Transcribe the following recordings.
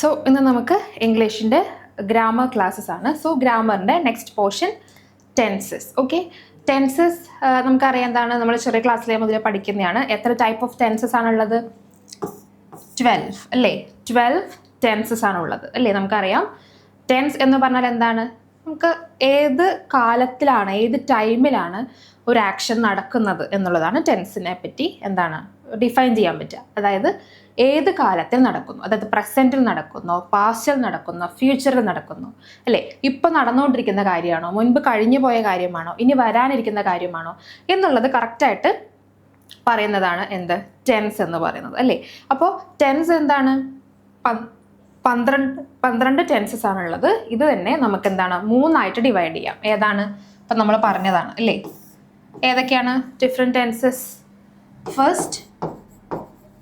So ഇന്ന് നമുക്ക് ഇംഗ്ലീഷിൻ്റെ ഗ്രാമർ ക്ലാസ്സസ് ആണ്. സോ ഗ്രാമറിൻ്റെ next portion tenses. Okay, tenses നമുക്കറിയാം എന്താണ്, നമ്മൾ ചെറിയ ക്ലാസ്സിലെ മുതലേ പഠിക്കുന്നതാണ്. എത്ര ടൈപ്പ് ഓഫ് ടെൻസസ് ആണുള്ളത്? 12 അല്ലേ? 12 ടെൻസസ് ആണുള്ളത് അല്ലേ? നമുക്കറിയാം ടെൻസ് എന്ന് പറഞ്ഞാൽ എന്താണ്, നമുക്ക് ഏത് കാലത്തിലാണ് ഏത് ടൈമിലാണ് ഒരു ആക്ഷൻ നടക്കുന്നത് എന്നുള്ളതാണ് ടെൻസിനെ പറ്റി എന്താണ് ഡിഫൈൻ ചെയ്യാൻ പറ്റുക. അതായത് ഏത് കാലത്തിൽ നടക്കുന്നു, അതായത് പ്രസൻറ്റിൽ നടക്കുന്നോ, പാസ്റ്റിൽ നടക്കുന്നോ, ഫ്യൂച്ചറിൽ നടക്കുന്നു അല്ലേ? ഇപ്പോൾ നടന്നുകൊണ്ടിരിക്കുന്ന കാര്യമാണോ, മുൻപ് കഴിഞ്ഞു പോയ കാര്യമാണോ, ഇനി വരാനിരിക്കുന്ന കാര്യമാണോ എന്നുള്ളത് കറക്റ്റായിട്ട് പറയുന്നതാണ് എന്ത്, ടെൻസ് എന്ന് പറയുന്നത് അല്ലേ? അപ്പോൾ ടെൻസ് എന്താണ്, 12 ടെൻസസ് ആണുള്ളത്. ഇത് തന്നെ നമുക്ക് എന്താണ് മൂന്നായിട്ട് ഡിവൈഡ് ചെയ്യാം. ഏതാണ് ഇപ്പം നമ്മൾ പറഞ്ഞതാണ് അല്ലേ? ഏതൊക്കെയാണ് different tenses? First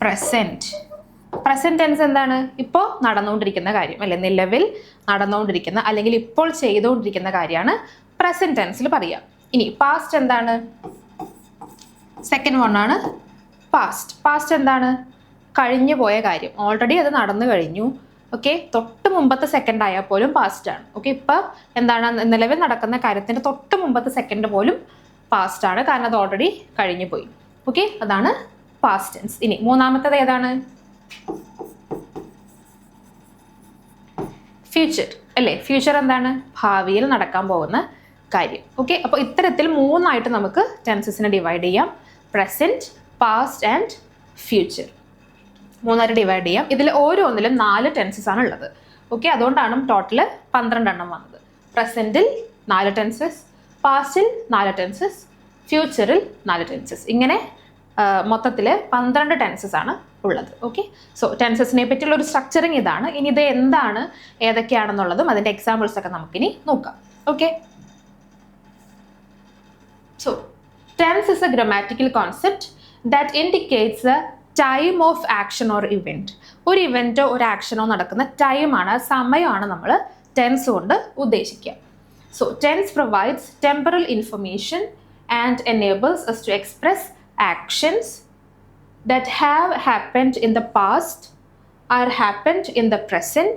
present tense എന്താണ്, ഇപ്പോൾ നടന്നുകൊണ്ടിരിക്കുന്ന കാര്യം അല്ലെ, നിലവിൽ നടന്നുകൊണ്ടിരിക്കുന്ന അല്ലെങ്കിൽ ഇപ്പോൾ ചെയ്തുകൊണ്ടിരിക്കുന്ന കാര്യമാണ് പ്രസൻറ്റ് ടെൻസിൽ പറയുക. ഇനി പാസ്റ്റ് എന്താണ്? സെക്കൻഡ് വണ്ണാണ് പാസ്റ്റ് എന്താണ്, കഴിഞ്ഞു പോയ കാര്യം, ഓൾറെഡി അത് നടന്നു കഴിഞ്ഞു. ഓക്കെ, തൊട്ട് മുമ്പത്തെ സെക്കൻഡ് ആയാൽ പോലും പാസ്റ്റാണ്. ഓക്കെ, ഇപ്പം എന്താണ് നിലവിൽ നടക്കുന്ന കാര്യത്തിൻ്റെ തൊട്ട് മുമ്പത്തെ സെക്കൻഡ് പോലും പാസ്റ്റാണ്, കാരണം അത് ഓൾറെഡി കഴിഞ്ഞു പോയി. ഓക്കെ, അതാണ് പാസ്റ്റ് ടെൻസ്. ഇനി മൂന്നാമത്തേത് ഏതാണ്? ഫ്യൂച്ചർ അല്ലേ? ഫ്യൂച്ചർ എന്താണ്, ഭാവിയിൽ നടക്കാൻ പോകുന്ന കാര്യം. ഓക്കെ, അപ്പോൾ ഇത്തരത്തിൽ മൂന്നായിട്ട് നമുക്ക് ടെൻസസിനെ ഡിവൈഡ് ചെയ്യാം. പ്രസൻറ്റ്, പാസ്റ്റ് ആൻഡ് ഫ്യൂച്ചർ മൂന്നായിട്ട് ഡിവൈഡ് ചെയ്യാം. ഇതിൽ ഓരോന്നിലും 4 ടെൻസസ് ആണ് ഉള്ളത്. ഓക്കെ, അതുകൊണ്ടാണ് ടോട്ടൽ 12 എണ്ണം വന്നത്. പ്രസൻറ്റിൽ 4 ടെൻസസ്, പാസ്റ്റിൽ 4 ടെൻസസ്, ഫ്യൂച്ചറിൽ 4 ടെൻസസ്. ഇങ്ങനെ മൊത്തത്തിൽ 12 ടെൻസസ് ആണ് ഉള്ളത്. ഓക്കെ, സോ ടെൻസസിനെ പറ്റിയുള്ള ഒരു സ്ട്രക്ചറിങ് ഇതാണ്. ഇനി ഇത് എന്താണ്, ഏതൊക്കെയാണെന്നുള്ളതും അതിൻ്റെ എക്സാമ്പിൾസ് ഒക്കെ നമുക്കിനി നോക്കാം. Okay, so tense is a grammatical concept that indicates a time of action or event. ഒരു ഇവൻറ്റോ ഒരു ആക്ഷനോ നടക്കുന്ന ടൈമാണ്, സമയമാണ് നമ്മൾ ടെൻസ് കൊണ്ട് ഉദ്ദേശിക്കുക. So tense provides temporal information and enables us to express actions that have happened in the past, are happened in the present,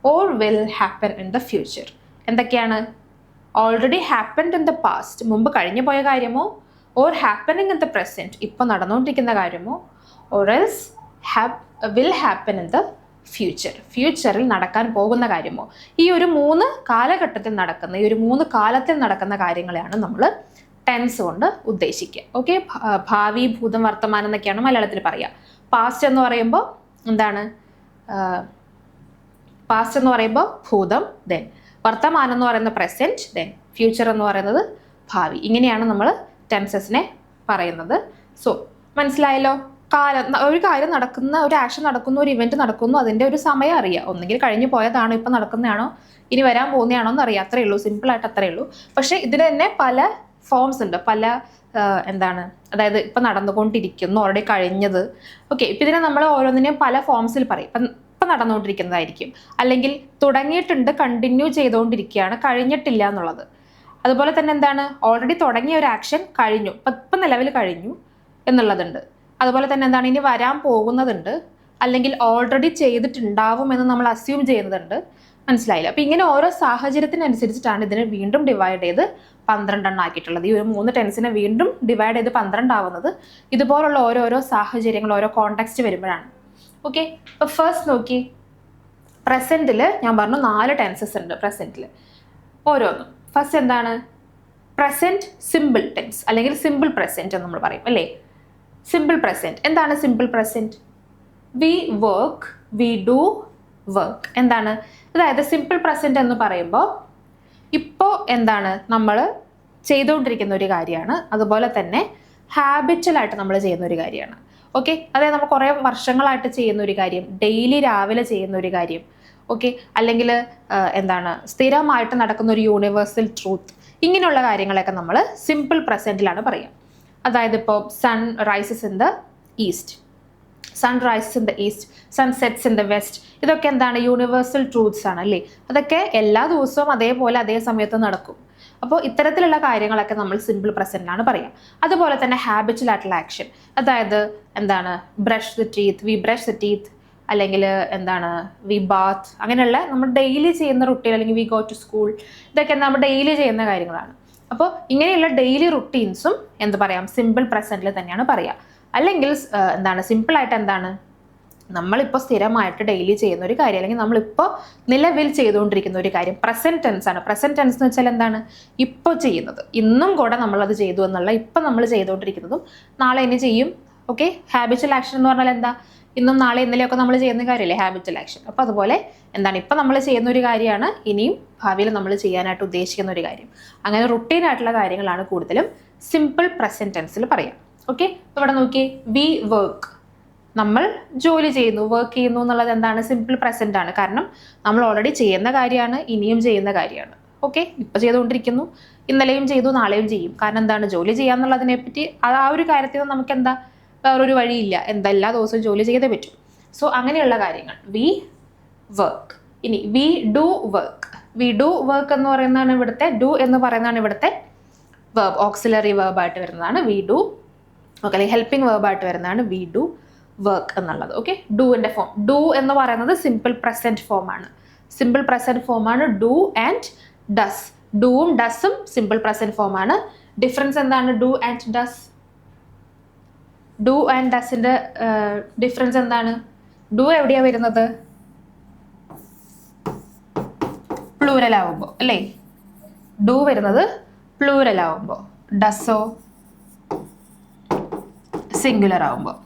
or will happen in the future. എന്തൊക്കെയാണ്? Already happened in the past, മുമ്പ് കഴിഞ്ഞു പോയ കാര്യമോ, or happening in the present, ഇപ്പോൾ നടന്നുകൊണ്ടിരിക്കുന്ന കാര്യമോ, or else will happen in the future, ഫ്യൂച്ചറിൽ നടക്കാൻ പോകുന്ന കാര്യമോ. ഈ ഒരു 3 കാലഘട്ടത്തിൽ നടക്കുന്ന, ഈ ഒരു 3 കാലത്തിൽ നടക്കുന്ന കാര്യങ്ങളെയാണ് നമ്മൾ ടെൻസ് കൊണ്ട് ഉദ്ദേശിക്കുക. ഓക്കെ, ഭാവി, ഭൂതം, വർത്തമാനം എന്നൊക്കെയാണ് മലയാളത്തിൽ പറയുക. പാസ്റ്റ് എന്ന് പറയുമ്പോൾ എന്താണ്, പാസ്റ്റ് എന്ന് പറയുമ്പോൾ ഭൂതം, ദെൻ വർത്തമാനം എന്ന് പറയുന്നത് പ്രസൻറ്റ്, ദെൻ ഫ്യൂച്ചർ എന്ന് പറയുന്നത് ഭാവി. ഇങ്ങനെയാണ് നമ്മൾ ടെൻസസിനെ പറയുന്നത്. സോ മനസ്സിലായല്ലോ? ഒരു കാര്യം നടക്കുന്ന, ഒരു ആക്ഷൻ നടക്കുന്നു, ഒരു ഇവൻറ്റ് നടക്കുന്നു, അതിൻ്റെ ഒരു സമയം അറിയാം. ഒന്നുകിൽ കഴിഞ്ഞു പോയതാണോ, ഇപ്പം നടക്കുന്നതാണോ, ഇനി വരാൻ പോകുന്നതാണോ എന്ന് അറിയാം. അത്രയേ ഉള്ളൂ, സിമ്പിളായിട്ട് അത്രയേ ഉള്ളൂ. പക്ഷേ ഇതിന് തന്നെ പല ഫോംസ് ഉണ്ട്, പല എന്താണ്, അതായത് ഇപ്പം നടന്നുകൊണ്ടിരിക്കുന്നു, ഓൾറെഡി കഴിഞ്ഞത്. ഓക്കെ, ഇപ്പം ഇതിനെ നമ്മൾ ഓരോന്നിനെയും പല ഫോംസിൽ പറയും. ഇപ്പം നടന്നുകൊണ്ടിരിക്കുന്നതായിരിക്കും, അല്ലെങ്കിൽ തുടങ്ങിയിട്ടുണ്ട്, കണ്ടിന്യൂ ചെയ്തുകൊണ്ടിരിക്കുകയാണ്, കഴിഞ്ഞിട്ടില്ല എന്നുള്ളത്. അതുപോലെ തന്നെ എന്താണ്, ഓൾറെഡി തുടങ്ങിയ ഒരു ആക്ഷൻ കഴിഞ്ഞു, ഇപ്പം നിലവിൽ കഴിഞ്ഞു എന്നുള്ളതുണ്ട്. അതുപോലെ തന്നെ എന്താണ്, ഇനി വരാൻ പോകുന്നതുണ്ട്, അല്ലെങ്കിൽ ഓൾറെഡി ചെയ്തിട്ടുണ്ടാവുമെന്ന് നമ്മൾ അസ്യൂം ചെയ്യുന്നതുണ്ട്. മനസ്സിലായില്ല? അപ്പോൾ ഇങ്ങനെ ഓരോ സാഹചര്യത്തിനനുസരിച്ചിട്ടാണ് ഇതിനെ വീണ്ടും ഡിവൈഡ് ചെയ്ത് 12 എണ്ണം ആക്കിയിട്ടുള്ളത്. ഈ ഒരു 3 ടെൻസിനെ വീണ്ടും ഡിവൈഡ് ചെയ്ത് 12 ആവുന്നത് ഇതുപോലുള്ള ഓരോരോ സാഹചര്യങ്ങൾ, ഓരോ കോണ്ടെക്സ്റ്റ് വരുമ്പോഴാണ്. ഓക്കെ, ഇപ്പോൾ ഫസ്റ്റ് നോക്കി, പ്രസൻറ്റിൽ ഞാൻ പറഞ്ഞു 4 ടെൻസസ് ഉണ്ട് പ്രസൻറ്റിൽ ഓരോന്നും. ഫസ്റ്റ് എന്താണ്, പ്രസൻറ്റ് സിമ്പിൾ ടെൻസ് അല്ലെങ്കിൽ സിമ്പിൾ പ്രസൻറ്റ് എന്ന് നമ്മൾ പറയും അല്ലേ? സിമ്പിൾ പ്രസൻറ്റ് എന്താണ്? Simple present, we work, we do work. എന്താണ്? അതായത് സിമ്പിൾ പ്രസൻറ്റ് എന്ന് പറയുമ്പോൾ ഇപ്പോൾ എന്താണ്, നമ്മൾ ചെയ്തുകൊണ്ടിരിക്കുന്ന ഒരു കാര്യമാണ്, അതുപോലെ തന്നെ ഹാബിച്വലായിട്ട് നമ്മൾ ചെയ്യുന്ന ഒരു കാര്യമാണ്. ഓക്കെ, അതായത് നമ്മൾ കുറേ വർഷങ്ങളായിട്ട് ചെയ്യുന്ന ഒരു കാര്യം, ഡെയിലി രാവിലെ ചെയ്യുന്ന ഒരു കാര്യം. ഓക്കെ, അല്ലെങ്കിൽ എന്താണ്, സ്ഥിരമായിട്ട് നടക്കുന്ന ഒരു യൂണിവേഴ്സൽ ട്രൂത്ത്. ഇങ്ങനെയുള്ള കാര്യങ്ങളൊക്കെ നമ്മൾ സിമ്പിൾ പ്രസൻറ്റിലാണ് പറയുക. അതായത് ഇപ്പോൾ sun rises in the east, sun rises in the east, sun sets in the west. ഇതൊക്കെ എന്താണ്, യൂണിവേഴ്സൽ ട്രൂത്ത്സ് ആണ് അല്ലേ? അതൊക്കെ എല്ലാ ദിവസവും അതേപോലെ അതേ സമയത്ത് നടക്കും. അപ്പോൾ ഇത്തരത്തിലുള്ള കാര്യങ്ങളൊക്കെ നമ്മൾ സിമ്പിൾ പ്രസൻറ്റിലാണ് പറയുക. അതുപോലെ തന്നെ ഹാബിച്വൽ ആയിട്ടുള്ള ആക്ഷൻ, അതായത് എന്താണ്, brush the teeth, we brush the teeth, അല്ലെങ്കിൽ എന്താണ് വി ബാത്ത്, അങ്ങനെയുള്ള നമ്മൾ ഡെയിലി ചെയ്യുന്ന റുട്ടീൻ, അല്ലെങ്കിൽ വി ഗോ ടു സ്കൂൾ, ഇതൊക്കെ നമ്മൾ ഡെയിലി ചെയ്യുന്ന കാര്യങ്ങളാണ്. അപ്പോൾ ഇങ്ങനെയുള്ള ഡെയിലി റുട്ടീൻസും എന്ത് പറയാം, സിമ്പിൾ പ്രസൻറ്റിൽ തന്നെയാണ് പറയുക. അല്ലെങ്കിൽ എന്താണ് സിമ്പിളായിട്ട് എന്താണ് നമ്മളിപ്പോൾ സ്ഥിരമായിട്ട് ഡെയിലി ചെയ്യുന്ന ഒരു കാര്യം, അല്ലെങ്കിൽ നമ്മളിപ്പോൾ നിലവിൽ ചെയ്തുകൊണ്ടിരിക്കുന്ന ഒരു കാര്യം പ്രസൻറ്റ് ടെൻസ് ആണ്. പ്രസൻറ്റ് ടെൻസ് എന്ന് വെച്ചാൽ എന്താണ്, ഇപ്പോൾ ചെയ്യുന്നത്, ഇന്നും കൂടെ നമ്മളത് ചെയ്തു എന്നുള്ള, ഇപ്പം നമ്മൾ ചെയ്തുകൊണ്ടിരിക്കുന്നതും നാളെ ഇനി ചെയ്യും. ഓക്കെ, ഹാബിച്വൽ ആക്ഷൻ എന്ന് പറഞ്ഞാൽ എന്താ, ഇന്നും നാളെ ഇന്നലെയൊക്കെ നമ്മൾ ചെയ്യുന്ന കാര്യമല്ലേ ഹാബിച്വൽ ആക്ഷൻ. അപ്പോൾ അതുപോലെ എന്താണ് ഇപ്പം നമ്മൾ ചെയ്യുന്ന ഒരു കാര്യമാണ് ഇനിയും ഭാവിയിൽ നമ്മൾ ചെയ്യാനായിട്ട് ഉദ്ദേശിക്കുന്ന ഒരു കാര്യം. അങ്ങനെ റുട്ടീൻ ആയിട്ടുള്ള കാര്യങ്ങളാണ് കൂടുതലും സിമ്പിൾ പ്രസൻറ്റ് ടെൻസിൽ പറയാം. ഓക്കെ, ഇവിടെ നോക്കിയേ, വി വർക്ക്, നമ്മൾ ജോലി ചെയ്യുന്നു, വർക്ക് ചെയ്യുന്നു എന്നുള്ളത് എന്താണ്, സിമ്പിൾ പ്രസന്റ് ആണ്. കാരണം നമ്മൾ ഓൾറെഡി ചെയ്യുന്ന കാര്യമാണ്, ഇനിയും ചെയ്യുന്ന കാര്യമാണ്. ഓക്കെ, ഇപ്പം ചെയ്തുകൊണ്ടിരിക്കുന്നു, ഇന്നലെയും ചെയ്തു, നാളെയും ചെയ്യും. കാരണം എന്താണ്, ജോലി ചെയ്യാന്നുള്ളതിനെ പറ്റി ആ ഒരു കാര്യത്തിൽ നമുക്ക് എന്താ വേറൊരു വഴിയില്ല, എല്ലാ ദിവസവും ജോലി ചെയ്തേ പറ്റും. സോ അങ്ങനെയുള്ള കാര്യങ്ങൾ വി വർക്ക്. ഇനി we do work. We do work എന്ന് പറയുന്നതാണ് ഇവിടുത്തെ, ഡു എന്ന് പറയുന്നതാണ് ഇവിടുത്തെ വെർബ്, ഓക്സിലറി വെർബായിട്ട് വരുന്നതാണ് വി ഡു. ഓക്കെ, അല്ലെങ്കിൽ ഹെൽപ്പിംഗ് വെർബായിട്ട് വരുന്നതാണ് വി ഡു വർക്ക് എന്നുള്ളത്. ഓക്കെ, ഡൂവിൻ്റെ ഫോം, ഡു എന്ന് പറയുന്നത് സിമ്പിൾ പ്രസന്റ് ഫോമാണ്. സിമ്പിൾ പ്രസന്റ് ഫോമാണ് ഡു ആൻഡ് ഡസ്. ഡൂവും ഡസും സിമ്പിൾ പ്രസന്റ് ഫോമാണ്. ഡിഫറൻസ് എന്താണ് do and does? Do and ഡസിൻ്റെ ഡിഫറൻസ് എന്താണ്? ഡു എവിടെയാണ് വരുന്നത്? പ്ലൂരൽ ആവുമ്പോൾ അല്ലേ, ഡു വരുന്നത് പ്ലൂരൽ ആവുമ്പോൾ. ഡസോ സിംഗുലർ ആവുമ്പോൾ.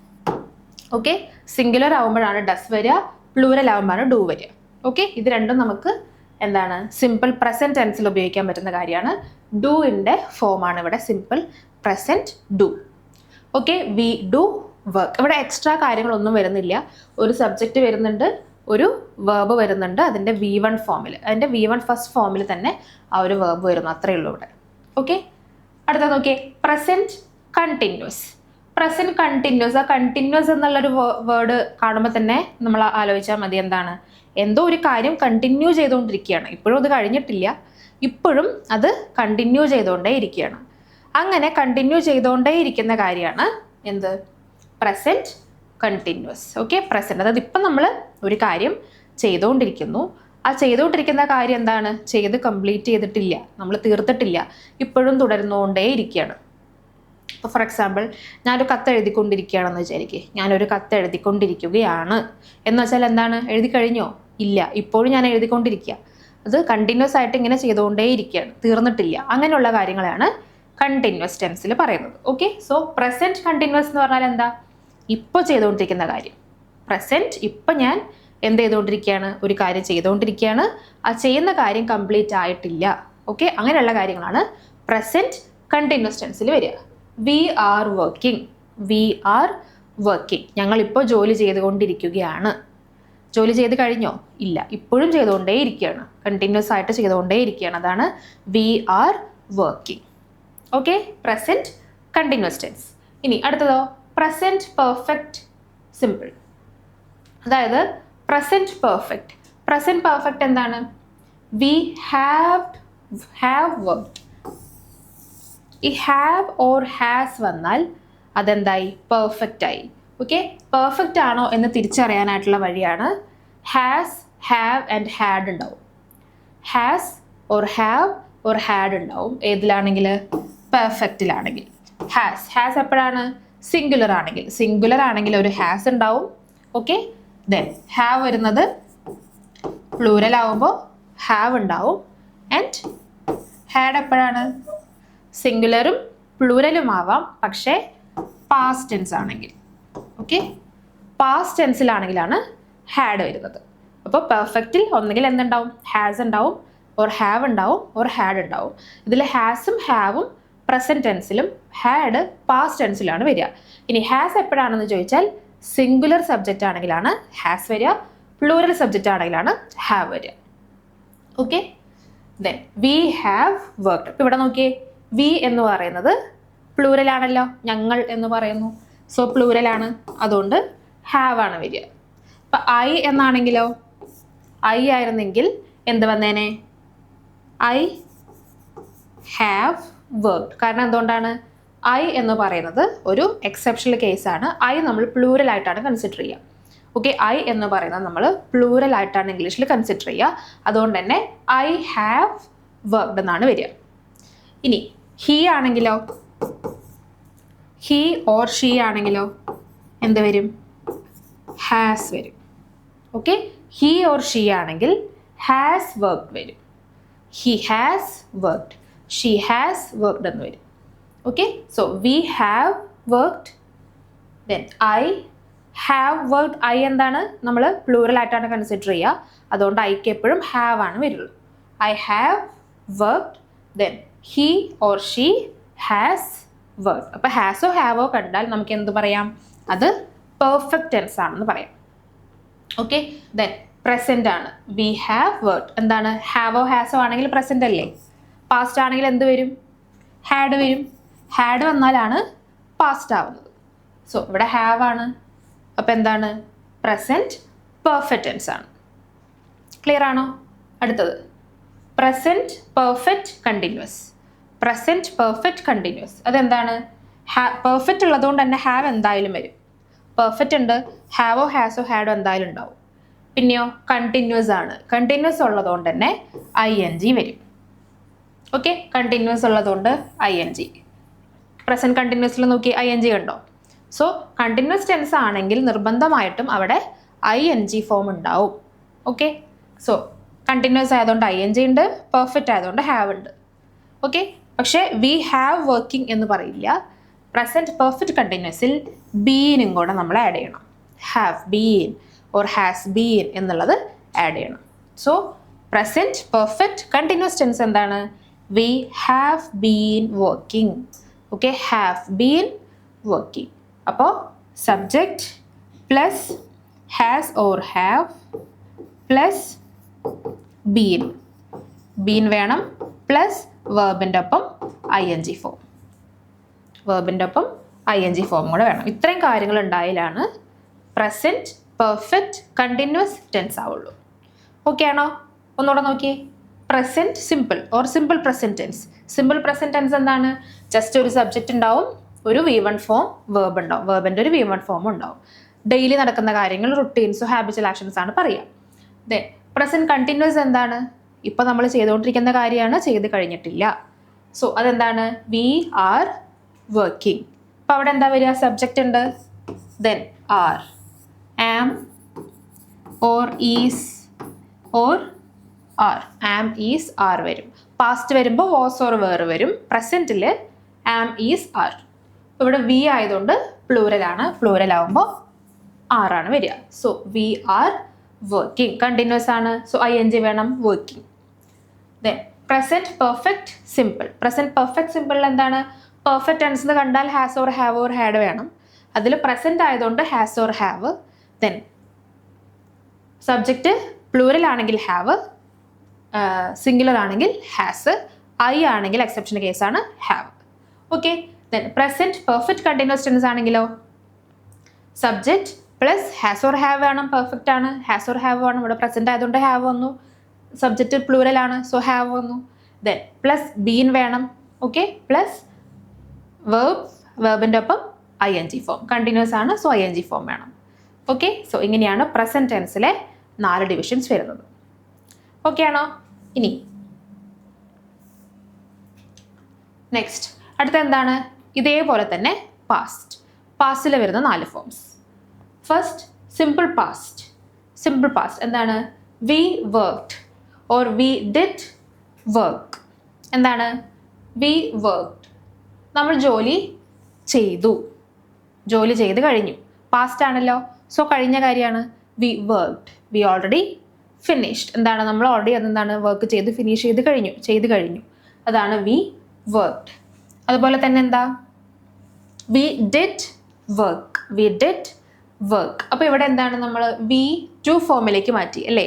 ഓക്കെ, സിംഗുലർ ആവുമ്പോഴാണ് ഡസ് വരിക, പ്ലൂരൽ ആവുമ്പോഴാണ് ഡു വരിക. ഓക്കെ, ഇത് രണ്ടും നമുക്ക് എന്താണ് സിമ്പിൾ പ്രസന്റ് ടെൻസിൽ ഉപയോഗിക്കാൻ പറ്റുന്ന കാര്യമാണ്. ഡൂവിൻ്റെ ഫോമാണ് ഇവിടെ simple present do. Okay, V do work. ഇവിടെ എക്സ്ട്രാ കാര്യങ്ങളൊന്നും വരുന്നില്ല. ഒരു സബ്ജക്റ്റ് വരുന്നുണ്ട്, ഒരു വേർബ് വരുന്നുണ്ട്, അതിൻ്റെ V1 ഫോമിൽ, അതിൻ്റെ V1 ഫസ്റ്റ് ഫോമിൽ തന്നെ ആ ഒരു വേർബ് വരുന്നു, അത്രയേ ഉള്ളൂ ഇവിടെ. ഓക്കെ, അടുത്ത നോക്കിയേ, പ്രസന്റ് കണ്ടിന്യൂസ്. പ്രസന്റ് കണ്ടിന്യൂസ്, ആ കണ്ടിന്യൂസ് എന്നുള്ളൊരു വേർഡ് കാണുമ്പോൾ തന്നെ നമ്മൾ ആലോചിച്ചാൽ മതി, എന്താണ്, എന്തോ ഒരു കാര്യം കണ്ടിന്യൂ ചെയ്തുകൊണ്ടിരിക്കുകയാണ്, ഇപ്പോഴും അത് കഴിഞ്ഞിട്ടില്ല, ഇപ്പോഴും അത് കണ്ടിന്യൂ ചെയ്തുകൊണ്ടേ ഇരിക്കുകയാണ്. അങ്ങനെ കണ്ടിന്യൂ ചെയ്തുകൊണ്ടേ ഇരിക്കുന്ന കാര്യമാണ് എന്ത്, പ്രസന്റ് കണ്ടിന്യൂസ്. ഓക്കെ, പ്രസന്റ്, അതായത് ഇപ്പം നമ്മൾ ഒരു കാര്യം ചെയ്തുകൊണ്ടിരിക്കുന്നു, ആ ചെയ്തുകൊണ്ടിരിക്കുന്ന കാര്യം എന്താണ്, ചെയ്ത് കംപ്ലീറ്റ് ചെയ്തിട്ടില്ല, നമ്മൾ തീർത്തിട്ടില്ല, ഇപ്പോഴും തുടർന്നുകൊണ്ടേ ഇരിക്കുകയാണ്. ഇപ്പോൾ ഫോർ എക്സാമ്പിൾ, ഞാനൊരു കത്ത് എഴുതിക്കൊണ്ടിരിക്കുകയാണെന്ന് വിചാരിക്കുക, ഞാനൊരു കത്ത് എഴുതിക്കൊണ്ടിരിക്കുകയാണ് എന്ന് വെച്ചാൽ എന്താണ്, എഴുതി കഴിഞ്ഞോ? ഇല്ല, ഇപ്പോഴും ഞാൻ എഴുതിക്കൊണ്ടിരിക്കുക, അത് കണ്ടിന്യൂസ് ആയിട്ട് ഇങ്ങനെ ചെയ്തുകൊണ്ടേ ഇരിക്കുകയാണ്, തീർന്നിട്ടില്ല. അങ്ങനെയുള്ള കാര്യങ്ങളാണ് കണ്ടിന്യൂസ് ടെൻസിൽ പറയുന്നത്. ഓക്കെ, സോ പ്രസന്റ് കണ്ടിന്യൂസ് എന്ന് പറഞ്ഞാൽ എന്താ, ഇപ്പോൾ ചെയ്തുകൊണ്ടിരിക്കുന്ന കാര്യം. പ്രസന്റ്, ഇപ്പം ഞാൻ എന്ത് ചെയ്തുകൊണ്ടിരിക്കുകയാണ്, ഒരു കാര്യം ചെയ്തുകൊണ്ടിരിക്കുകയാണ്, ആ ചെയ്യുന്ന കാര്യം കംപ്ലീറ്റ് ആയിട്ടില്ല. ഓക്കെ, അങ്ങനെയുള്ള കാര്യങ്ങളാണ് പ്രസന്റ് കണ്ടിന്യൂസ് ടെൻസിൽ വരിക. We are working. We are working, ഞങ്ങളിപ്പോൾ ജോലി ചെയ്തുകൊണ്ടിരിക്കുകയാണ്. ജോലി ചെയ്ത് കഴിഞ്ഞോ? ഇല്ല, ഇപ്പോഴും ചെയ്തുകൊണ്ടേ ഇരിക്കുകയാണ്, കണ്ടിന്യൂസ് ആയിട്ട് ചെയ്തുകൊണ്ടേ ഇരിക്കുകയാണ്, അതാണ് we are working. Okay, present continuous tense. ഇനി അടുത്തതോ, പ്രസന്റ് പെർഫെക്റ്റ് സിമ്പിൾ. അതായത് പ്രസന്റ് പെർഫെക്റ്റ്. പ്രസന്റ് പെർഫെക്റ്റ് എന്താണ്, വി ഹാവ് വർക്ക്ഡ്. ഈ ഹാവ് ഓർ ഹാസ് വന്നാൽ അതെന്തായി, പെർഫെക്റ്റ് ആയി. ഓക്കെ, പെർഫെക്റ്റ് ആണോ എന്ന് തിരിച്ചറിയാനായിട്ടുള്ള വഴിയാണ് ഹാസ്, ഹാവ് ആൻഡ് ഹാഡ് ഉണ്ടാവും. Has or have or had ഉണ്ടാവും ഏതിലാണെങ്കിൽ, പെർഫെക്റ്റിലാണെങ്കിൽ. ഹാസ് എപ്പോഴാണ്, സിംഗുലർ ആണെങ്കിൽ. സിംഗുലർ ആണെങ്കിൽ ഒരു ഹാസ് ഉണ്ടാവും. ഓക്കെ, ദെൻ ഹാവ് വരുന്നത് പ്ലൂരൽ ആവുമ്പോൾ ഹാവ് ഉണ്ടാവും. ആൻഡ് ഹാഡ് എപ്പോഴാണ്, സിംഗുലറും പ്ലൂരലും ആവാം, പക്ഷേ പാസ്റ്റ് ടെൻസ് ആണെങ്കിൽ. ഓക്കെ, പാസ്റ്റ് ടെൻസിലാണെങ്കിലാണ് ഹാഡ് വരുന്നത്. അപ്പോൾ പെർഫെക്റ്റിൽ ഒന്നുകിൽ എന്തുണ്ടാവും, ഹാസ് ഉണ്ടാവും, ഓർ ഹാവ് ഉണ്ടാവും, ഓർ ഹാഡ് ഉണ്ടാവും. ഇതിൽ ഹാസും ഹാവും പ്രസന്റ് ടെൻസിലും ഹാഡ് പാസ്റ്റ് ടെൻസിലാണ് വരിക. ഇനി ഹാസ് എപ്പോഴാണെന്ന് ചോദിച്ചാൽ സിംഗുലർ സബ്ജക്റ്റ് ആണെങ്കിലാണ് ഹാസ് വരിക, പ്ലൂരൽ സബ്ജക്റ്റ് ആണെങ്കിലാണ് ഹാവ് വരിക. Okay, then V have worked. ഇപ്പോൾ ഇവിടെ നോക്കിയേ, വി എന്ന് പറയുന്നത് പ്ലൂരൽ ആണല്ലോ, ഞങ്ങൾ എന്ന് പറയുന്നു, സോ പ്ലൂരലാണ്, അതുകൊണ്ട് ഹാവ് ആണ് വരിക. അപ്പം ഐ എന്നാണെങ്കിലോ, ഐ ആയിരുന്നെങ്കിൽ എന്ത് വന്നേനെ, ഐ ഹാവ് വർക്ക്ഡ്. കാരണം എന്തുകൊണ്ടാണ്, ഐ എന്ന് പറയുന്നത് ഒരു എക്സെപ്ഷണൽ കേസാണ്. ഐ നമ്മൾ പ്ലൂരൽ ആയിട്ടാണ് കൺസിഡർ ചെയ്യുക. ഓക്കെ, ഐ എന്ന് പറയുന്നത് നമ്മൾ പ്ലൂറൽ ആയിട്ടാണ് ഇംഗ്ലീഷിൽ കൺസിഡർ ചെയ്യുക. അതുകൊണ്ട് തന്നെ ഐ ഹാവ് വർക്ക്ഡ് എന്നാണ് വരിക. ഇനി ഹീ ആണെങ്കിലോ, ഹീ ഓർ ഷീ ആണെങ്കിലോ എന്ത് വരും? ഹാസ് വരും. ഓക്കെ, ഹീ ഓർ ഷീ ആണെങ്കിൽ ഹാസ് വർക്ക്ഡ് വരും. He has worked, she has worked എന്ന് വരും. Okay, so we have worked, then I have worked. I എന്താണ്? നമ്മൾ പ്ലൂറൽ ആയിട്ടാണ് കൺസിഡർ ചെയ്യുക. അതുകൊണ്ട് ഐക്ക് എപ്പോഴും ഹാവ് ആണ് വരുള്ളൂ. I have worked, then he or she has worked. അപ്പോൾ ഹാസോ ഹാവോ കണ്ടാൽ നമുക്ക് എന്ത് പറയാം? അത് പെർഫെക്റ്റ് ടെൻസ് ആണെന്ന് പറയാം. ഓക്കെ, ദെൻ പ്രസന്റ് ആണ്. വി ഹാവ് വർക്ക്ഡ് എന്താണ്? ഹാവോ ഹാസോ ആണെങ്കിൽ പ്രസന്റ് അല്ലേ? പാസ്റ്റ് ആണെങ്കിൽ എന്ത് വരും? ഹാഡ് വരും. ഹാഡ് വന്നാലാണ് പാസ്റ്റ് ആവുന്നത്. സോ ഇവിടെ ഹാവ് ആണ്. അപ്പം എന്താണ്? പ്രസന്റ് പെർഫെക്റ്റ് ടെൻസ് ആണ്. ക്ലിയർ ആണോ? അടുത്തത് present perfect continuous. Present perfect continuous അതെന്താണ്? പെർഫെക്റ്റ് ഉള്ളതുകൊണ്ട് തന്നെ ഹാവ് എന്തായാലും വരും. പെർഫെക്റ്റ് ഉണ്ട്, ഹാവോ ഹാസോ ഹാഡോ എന്തായാലും ഉണ്ടാവും. പിന്നെയോ കണ്ടിന്യൂസ് ആണ്. കണ്ടിന്യൂസ് ഉള്ളതുകൊണ്ട് തന്നെ ING വരും. ഓക്കെ, കണ്ടിന്യൂസ് ഉള്ളതുകൊണ്ട് ING. പ്രസന്റ് കണ്ടിന്യൂസിൽ നോക്കി ING കണ്ടോ? സോ കണ്ടിന്യൂസ് ടെൻസ് ആണെങ്കിൽ നിർബന്ധമായിട്ടും അവിടെ ING ഫോം ഉണ്ടാവും. ഓക്കെ, സോ കണ്ടിന്യൂസ് ആയതുകൊണ്ട് ING ഉണ്ട്, പെർഫെക്റ്റ് ആയതുകൊണ്ട് ഹാവ് ഉണ്ട്. ഓക്കെ, പക്ഷേ വി ഹാവ് വർക്കിംഗ് എന്ന് പറയില്ല. പ്രസന്റ് പെർഫെക്റ്റ് കണ്ടിന്യൂസിൽ ബീനും കൂടെ നമ്മൾ ആഡ് ചെയ്യണം. Have been or has been എന്നുള്ളത് ആഡ് ചെയ്യണം. So present perfect continuous tense എന്താണ്? We have been working. Okay, have been working. അപ്പോൾ subject plus has or have plus been, been വേണം, പ്ലസ് വേർബിൻ്റെ ഒപ്പം ING ഫോം, വേർബിൻ്റെ ഒപ്പം ING form കൂടെ വേണം. ഇത്രയും കാര്യങ്ങൾ ഉണ്ടായാലാണ് പ്രസന്റ് പെർഫെക്റ്റ് കണ്ടിന്യൂസ് ടെൻസ് ആവുള്ളൂ. ഓക്കെ ആണോ? ഒന്നുകൂടെ നോക്കിയേ. Present simple or simple present tense. Simple present tense എന്താണ്? ജസ്റ്റ് ഒരു സബ്ജക്റ്റ് ഉണ്ടാവും, ഒരു V1 ഫോം, വേർബ് ഉണ്ടാവും, വേർബിൻ്റെ ഒരു V1 ഫോം ഉണ്ടാവും. ഡെയിലി നടക്കുന്ന കാര്യങ്ങൾ, റുട്ടീൻസോ ഹാബിച്വൽ ആക്ഷൻസ് ആണ് പറയുക. ദെൻ പ്രസന്റ് കണ്ടിന്യൂസ് എന്താണ്? ഇപ്പോൾ നമ്മൾ ചെയ്തുകൊണ്ടിരിക്കുന്ന കാര്യമാണ്, ചെയ്ത് കഴിഞ്ഞിട്ടില്ല. സോ അതെന്താണ്? We are working. അപ്പോൾ അവിടെ എന്താ വരിക? സബ്ജക്റ്റ് ഉണ്ട്, then are, am or is or are. Am is are വരും. പാസ്റ്റ് വരുമ്പോൾ വാസ് ഓർ വേർ വരും. പ്രസൻറ്റിൽ ആം ഈസ് ആർ. ഇവിടെ വി ആയതുകൊണ്ട് പ്ലൂരലാണ്. പ്ലൂരൽ ആവുമ്പോൾ ആറാണ് വരിക. So we are working. Continuous ആണ്, സോ ING വേണം, working. Then present perfect simple. Present perfect സിമ്പിളിൽ എന്താണ്? പെർഫെക്റ്റ് ടെൻസ് എന്ന് കണ്ടാൽ has or have or had വേണം. അതിൽ പ്രസന്റ് ആയതുകൊണ്ട് has or have. Then subject plural ആണെങ്കിൽ ഹാവ്, സിംഗുലർ ആണെങ്കിൽ ഹാസ്, ഐ ആണെങ്കിൽ എക്സെപ്ഷൻ കേസാണ് have. Okay, then present perfect continuous tense ആണെങ്കിലോ subject plus has or have വേണം. പെർഫെക്റ്റ് ആണ്, ഹാസ് ഓർ ഹാവ് വേണം. ഇവിടെ പ്രസന്റ് ആയതുകൊണ്ട് ഹാവ് വന്നു. സബ്ജക്റ്റ് പ്ലൂരൽ ആണ്, സോ ഹാവ് വന്നു. ദെൻ പ്ലസ് ബീൻ വേണം. ഓക്കെ, പ്ലസ് വേർബ്, വേർബിൻ്റെ ഒപ്പം ING ഫോം. കണ്ടിന്യൂസ് ആണ്, സോ ING ഫോം വേണം. ഓക്കെ, സോ ഇങ്ങനെയാണ് പ്രസന്റ് ടെൻസിലെ 4 ഡിവിഷൻസ് വരുന്നത്. ഓക്കെ ആണോ? ഇനി നെക്സ്റ്റ് അടുത്ത എന്താണ്? ഇതേപോലെ തന്നെ പാസ്റ്റ്. പാസ്റ്റിൽ വരുന്ന 4 forms. First simple past. Simple past എന്താണ്? We worked or we did work. എന്താണ്? വി വർക്ക്ഡ്, നമ്മൾ ജോലി ചെയ്തു, ജോലി ചെയ്ത് കഴിഞ്ഞു. പാസ്റ്റ് ആണല്ലോ, സോ കഴിഞ്ഞ കാര്യമാണ്. We worked, we already finished. എന്താണ്? നമ്മൾ ഓൾറെഡി അതെന്താണ്? വർക്ക് ചെയ്ത് ഫിനിഷ് ചെയ്ത് കഴിഞ്ഞു. അതാണ് വി വർക്ക്ഡ്. അതുപോലെ തന്നെ എന്താ? V did work, V did work. അപ്പോൾ ഇവിടെ എന്താണ്? നമ്മൾ V2 ഫോമിലേക്ക് മാറ്റി അല്ലേ?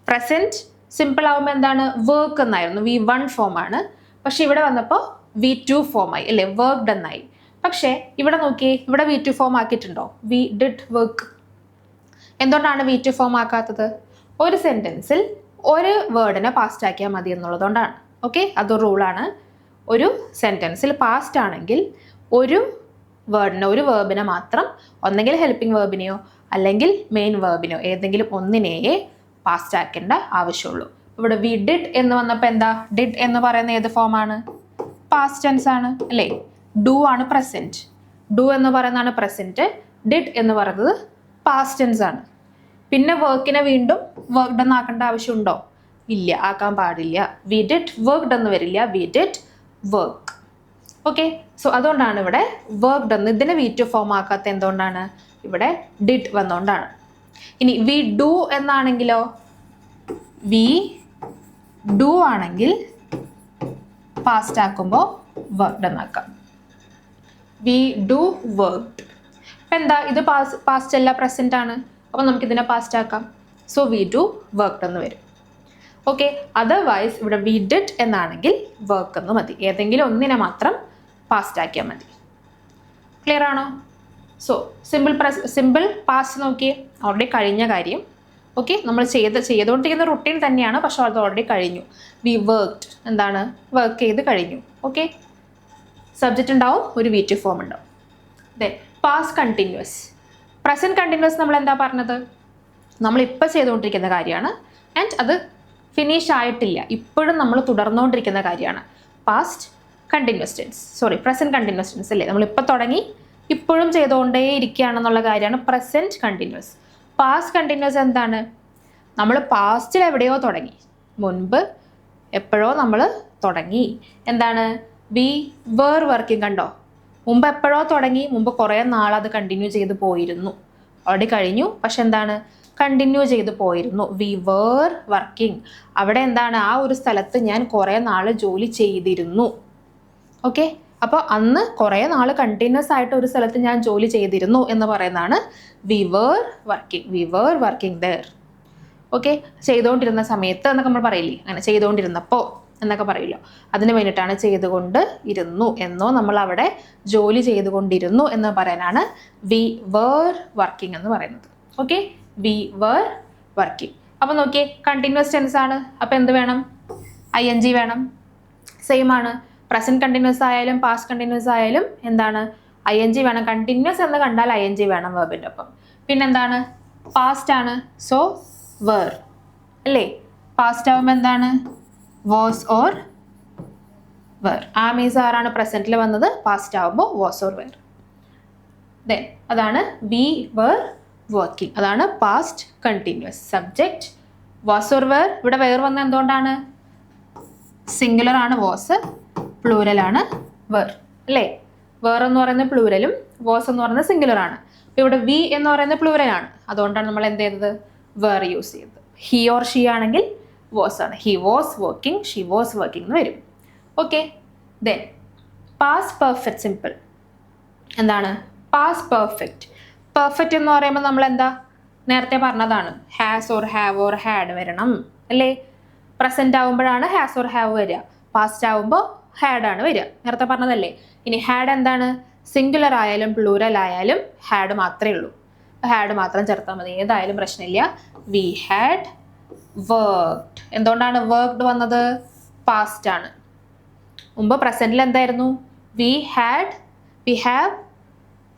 പ്രസന്റ് സിമ്പിൾ ആവുമ്പോൾ എന്താണ്? വർക്ക് എന്നായിരുന്നു, V1 ഫോമാണ്. പക്ഷെ ഇവിടെ വന്നപ്പോൾ V2 ഫോമായി അല്ലേ? വർക്ക്ഡ് എന്നായി. പക്ഷേ ഇവിടെ നോക്കിയേ, ഇവിടെ V2 ഫോം ആക്കിയിട്ടുണ്ടോ? We did work. എന്തുകൊണ്ടാണ് V2 ഫോം ആക്കാത്തത്? ഒരു സെൻറ്റൻസിൽ ഒരു വേർഡിനെ പാസ്റ്റ് ആക്കിയാൽ മതി എന്നുള്ളതുകൊണ്ടാണ്. ഓക്കെ, അതൊരു റൂളാണ്. ഒരു സെൻറ്റൻസിൽ പാസ്റ്റ് ആണെങ്കിൽ ഒരു വേർഡിനെ, ഒരു വേർബിനെ മാത്രം ഒന്നെങ്കിൽ ഹെൽപ്പിംഗ് വേർബിനെയോ അല്ലെങ്കിൽ മെയിൻ വേർബിനോ ഏതെങ്കിലും ഒന്നിനെയേ പാസ്റ്റ് ആക്കേണ്ട ആവശ്യമുള്ളൂ. ഇവിടെ വി ഡിഡ് എന്ന് വന്നപ്പോൾ എന്താ, ഡിഡ് എന്ന് പറയുന്ന ഏത് ഫോമാണ്? പാസ്റ്റ് ടെൻസ് ആണ് അല്ലേ. ഡു ആണ് പ്രസന്റ്. ഡു എന്ന് പറയുന്നതാണ് പ്രസന്റ്. ഡിഡ് എന്ന് പറയുന്നത് പാസ്റ്റ് ടെൻസ് ആണ്. പിന്നെ വർക്കിനെ വീണ്ടും വർക്ക്ഡ് എന്ന് ആക്കേണ്ട ആവശ്യമുണ്ടോ? ഇല്ല, ആക്കാൻ പാടില്ല. വി ഡിഡ് വർക്ക്ഡ് എന്ന് വരില്ല, V did work. Okay, so അതുകൊണ്ടാണ് ഇവിടെ വർക്ക്ഡ് എന്ന് ഇതിനെ V2 ഫോം ആക്കാത്ത. എന്തുകൊണ്ടാണ്? ഇവിടെ ഡിഡ് വന്നുകൊണ്ടാണ്. ഇനി വി ഡു എന്നാണെങ്കിലോ, വി ഡു ആണെങ്കിൽ പാസ്റ്റ് ആക്കുമ്പോൾ വർക്ക്ഡ് എന്നാക്കാം. We do worked. അപ്പം എന്താ, ഇത് പാസ്റ്റ് അല്ല, പ്രസന്റ് ആണ്. അപ്പോൾ നമുക്കിതിനെ പാസ്റ്റ് ആക്കാം. സോ വി ഡു വർക്ക്ഡ് എന്ന് വരും. ഓക്കെ, അതർവൈസ് ഇവിടെ വി ഡിഡ് എന്നാണെങ്കിൽ വർക്ക് എന്ന് മതി. ഏതെങ്കിലും ഒന്നിനെ മാത്രം പാസ്റ്റ് ആക്കിയാൽ മതി. ക്ലിയർ ആണോ? സോ സിമ്പിൾ പാസ്റ്റ് നോക്കിയേ, ഓൾറെഡി കഴിഞ്ഞ കാര്യം. ഓക്കെ, നമ്മൾ ചെയ്തുകൊണ്ടിരിക്കുന്ന റുട്ടീൻ തന്നെയാണ്, പക്ഷെ അത് ഓൾറെഡി കഴിഞ്ഞു. വി വർക്ക്ഡ് എന്താണ്, വർക്ക് ചെയ്ത് കഴിഞ്ഞു. ഓക്കെ, സബ്ജക്റ്റ് ഉണ്ടാവും, ഒരു V2 ഫോം ഉണ്ടാവും. Then past continuous. Present continuous നമ്മൾ എന്താ പറഞ്ഞത്? നമ്മളിപ്പോൾ ചെയ്തുകൊണ്ടിരിക്കുന്ന കാര്യമാണ് ആൻഡ് അത് ഫിനിഷ് ആയിട്ടില്ല, ഇപ്പോഴും നമ്മൾ തുടർന്നുകൊണ്ടിരിക്കുന്ന കാര്യമാണ് past continuous tense. Present continuous tense അല്ലേ. നമ്മളിപ്പോൾ തുടങ്ങി ഇപ്പോഴും ചെയ്തുകൊണ്ടേ ഇരിക്കുകയാണെന്നുള്ള കാര്യമാണ് പ്രസൻറ്റ് കണ്ടിന്യൂസ്. പാസ്റ്റ് കണ്ടിന്യൂസ് എന്താണ്? നമ്മൾ പാസ്റ്റിൽ എവിടെയോ തുടങ്ങി, മുൻപ് എപ്പോഴോ നമ്മൾ തുടങ്ങി. എന്താണ്? V were working. കണ്ടോ, മുമ്പ് എപ്പോഴോ തുടങ്ങി, മുമ്പ് കുറേ നാൾ അത് കണ്ടിന്യൂ ചെയ്ത് പോയിരുന്നു. ഓൾറെഡി കഴിഞ്ഞു, പക്ഷെ എന്താണ്, കണ്ടിന്യൂ ചെയ്ത് പോയിരുന്നു. V were working. അവിടെ എന്താണ്, ആ ഒരു സ്ഥലത്ത് ഞാൻ കുറേ നാൾ ജോലി ചെയ്തിരുന്നു. ഓക്കെ, അപ്പോൾ അന്ന് കുറേ നാൾ കണ്ടിന്യൂസ് ആയിട്ട് ഒരു സ്ഥലത്ത് ഞാൻ ജോലി ചെയ്തിരുന്നു എന്ന് പറയുന്നതാണ് V were working. V were working there. Okay, ചെയ്തുകൊണ്ടിരുന്ന സമയത്ത് എന്നൊക്കെ നമ്മൾ പറയില്ലേ, അങ്ങനെ ചെയ്തുകൊണ്ടിരുന്നപ്പോൾ എന്നൊക്കെ പറയില്ലോ, അതിന് വേണ്ടിയിട്ടാണ് ചെയ്തുകൊണ്ട് ഇരുന്നു എന്നോ നമ്മൾ അവിടെ ജോലി ചെയ്തുകൊണ്ടിരുന്നു എന്ന് പറയാനാണ് വി വേർ വർക്കിംഗ് എന്ന് പറയുന്നത്. Okay, V were working. അപ്പോൾ നോക്കിയേ, കണ്ടിന്യൂസ് ടെൻസ് ആണ്. അപ്പോൾ എന്ത് വേണം? ING വേണം. സെയിം ആണ്, പ്രസൻറ്റ് കണ്ടിന്യൂസ് ആയാലും പാസ്റ്റ് കണ്ടിന്യൂസ് ആയാലും എന്താണ്, ING വേണം. കണ്ടിന്യൂസ് എന്ന് കണ്ടാൽ ING വേണം വെർബിൻ്റെ ഒപ്പം. പിന്നെന്താണ്, പാസ്റ്റ് ആണ്, സോ വേർ അല്ലേ. പാസ്റ്റ് ആവുമ്പോൾ എന്താണ്, വാസ് ഓർ വേർ. ആ മീൻസ് ആരാണ് പ്രസൻറ്റിൽ വന്നത്, പാസ്റ്റ് ആവുമ്പോൾ വാസ് ഓർ വേർ. ദെൻ അതാണ് വി വേർ വർക്കിംഗ്, അതാണ് past continuous. Subject was or were. ഇവിടെ വേർ വന്ന എന്തുകൊണ്ടാണ്, സിംഗുലർ ആണ് വാസ്, പ്ലൂരൽ ആണ് വേർ അല്ലേ. വേർ എന്ന് പറയുന്നത് പ്ലൂരലും വാസ് എന്ന് പറയുന്നത് സിംഗുലർ ആണ്. അപ്പോൾ ഇവിടെ വി എന്ന് പറയുന്നത് പ്ലൂരൽ ആണ്, അതുകൊണ്ടാണ് നമ്മൾ എന്ത് ചെയ്തത്, വേർ യൂസ് ചെയ്തത്. ഹി ഓർ ഷീ ആണെങ്കിൽ വാസ് ആണ്. He was working, she was working എന്ന് വരും. Okay, then past perfect simple. എന്താണ് പാസ്റ്റ് പെർഫെക്റ്റ്? പെർഫെക്റ്റ് എന്ന് പറയുമ്പോൾ നമ്മൾ എന്താ നേരത്തെ പറഞ്ഞതാണ്, has or have or had വരണം അല്ലേ. പ്രസൻറ്റ് ആവുമ്പോഴാണ് ഹാസ് ഓർ ഹാവ് വരിക, പാസ്റ്റ് ആവുമ്പോൾ ഹാഡ് ആണ് വരിക, നേരത്തെ പറഞ്ഞതല്ലേ. ഇനി ഹാഡ് എന്താണ്, സിംഗുലർ ആയാലും പ്ലൂരൽ ആയാലും ഹാഡ് മാത്രമേ ഉള്ളൂ. ഹാഡ് മാത്രം ചേർത്താൽ മതി, ഏതായാലും പ്രശ്നമില്ല. V had worked. എന്തുകൊണ്ടാണ് വർക്ക്ഡ് വന്നത്, പാസ്റ്റ് ആണ്. മുമ്പ് പ്രസൻറ്റിൽ എന്തായിരുന്നു, വി ഹാവ്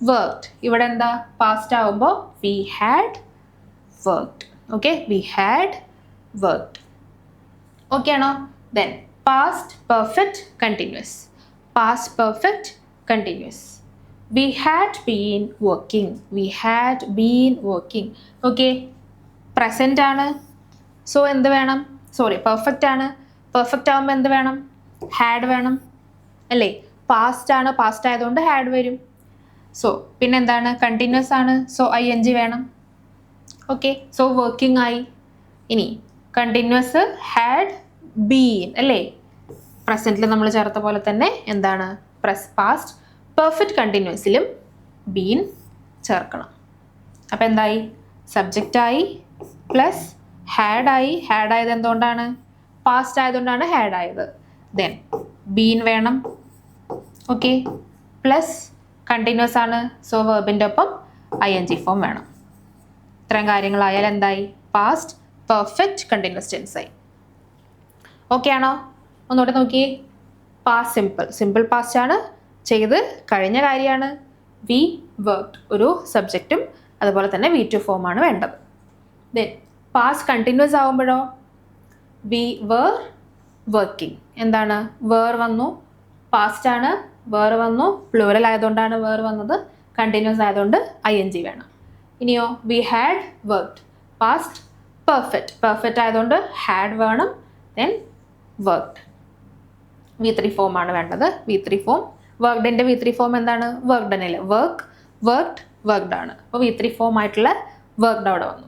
വർക്ക്ഡ്. ഇവിടെ എന്താ, പാസ്റ്റ് ആവുമ്പോൾ we had worked. Okay, we had worked. Okay ആണോ? Then past perfect continuous. Past perfect continuous. We had been working. We had been working. Okay, present ആണ്, so എന്ത് വേണം, പെർഫെക്റ്റ് ആണ്. Perfect ആകുമ്പോൾ എന്ത് വേണം, ഹാഡ് വേണം അല്ലേ. പാസ്റ്റ് ആണ്, പാസ്റ്റ് ആയതുകൊണ്ട് ഹാഡ് വരും. സോ പിന്നെന്താണ്, കണ്ടിന്യൂസ് ആണ്, സോ ING വേണം. ഓക്കെ, സോ വർക്കിംഗ് ആയി. ഇനി കണ്ടിന്യൂസ് ഹാഡ് ബീൻ അല്ലേ, പ്രസൻറ്റിൽ നമ്മൾ ചേർത്ത പോലെ തന്നെ എന്താണ്, പാസ്റ്റ് പെർഫെക്റ്റ് കണ്ടിന്യൂസിലും ബീൻ ചേർക്കണം. അപ്പോൾ എന്തായി, സബ്ജക്റ്റായി പ്ലസ് ഹാഡായി. ഹാഡ് ആയത് എന്തുകൊണ്ടാണ്, പാസ്റ്റ് ആയതുകൊണ്ടാണ് ഹാഡ് ആയത്. ദെൻ ബീൻ വേണം. ഓക്കെ, പ്ലസ് കണ്ടിന്യൂസ് ആണ്, സോ വെർബിൻ്റെ ഒപ്പം ING ഫോം വേണം. ഇത്രയും കാര്യങ്ങളായാൽ എന്തായി, പാസ്റ്റ് പെർഫെക്റ്റ് കണ്ടിന്യൂസ് ടെൻസ് ആയി. ഓക്കെ ആണോ? ഒന്നുകൂടെ നോക്കിയേ, പാസ്റ്റ് സിമ്പിൾ പാസ്റ്റ് ആണ്, ചെയ്ത് കഴിഞ്ഞ കാര്യമാണ്. വി വർക്ക്ഡ്, ഒരു സബ്ജക്റ്റും അതുപോലെ തന്നെ V2 ഫോമാണ് വേണ്ടത്. ദെൻ പാസ്റ്റ് കണ്ടിന്യൂസ് ആകുമ്പോഴോ വി വേർ വർക്കിംഗ്. എന്താണ്? വേർ വന്നു, പാസ്റ്റ് ആണ്, വേർ വന്നു, പ്ലൂറൽ ആയതുകൊണ്ടാണ് വേർ വന്നത്, കണ്ടിന്യൂസ് ആയതുകൊണ്ട് ING വേണം. ഇനിയോ we had worked, past perfect, perfect ആയതുകൊണ്ട് ഹാഡ് വേണം, ദെൻ വർക്ക്ഡ്. V3 ഫോം ആണ് വേണ്ടത്. V3 ഫോം വർക്ക്ഡിൻ്റെ V3 ഫോം എന്താണ്? വർക്ക്ഡ് അല്ലേ, വർക്ക്, വർക്ക്ഡ്, വർക്ക്ഡ് ആണ്. അപ്പോൾ V3 ഫോം ആയിട്ടുള്ള വർക്ക്ഡ് അവിടെ വന്നു.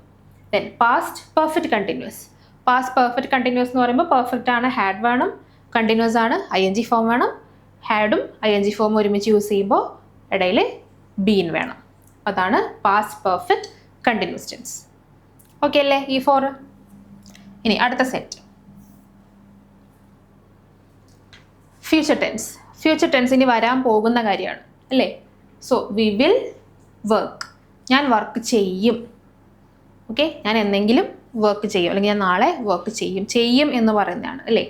Then past perfect continuous. Past perfect continuous എന്ന് പറയുമ്പോൾ പെർഫെക്റ്റ് ആണ്, ഹാഡ് വേണം, കണ്ടിന്യൂസ് ആണ്, ING ഫോം വേണം. ഹാഡും ING ഫോമും ഒരുമിച്ച് യൂസ് ചെയ്യുമ്പോൾ ഇടയിൽ ബീൻ വേണം. അതാണ് past perfect continuous tense. Okay അല്ലേ ഈ 4? ഇനി അടുത്ത set future tense. Future tense ഇനി വരാൻ പോകുന്ന കാര്യമാണ് അല്ലേ. സോ വി വിൽ വർക്ക്, ഞാൻ വർക്ക് ചെയ്യും. ഓക്കെ, ഞാൻ എന്തെങ്കിലും വർക്ക് ചെയ്യും, അല്ലെങ്കിൽ ഞാൻ നാളെ വർക്ക് ചെയ്യും. ചെയ്യും എന്ന് പറയുന്നതാണ് അല്ലേ,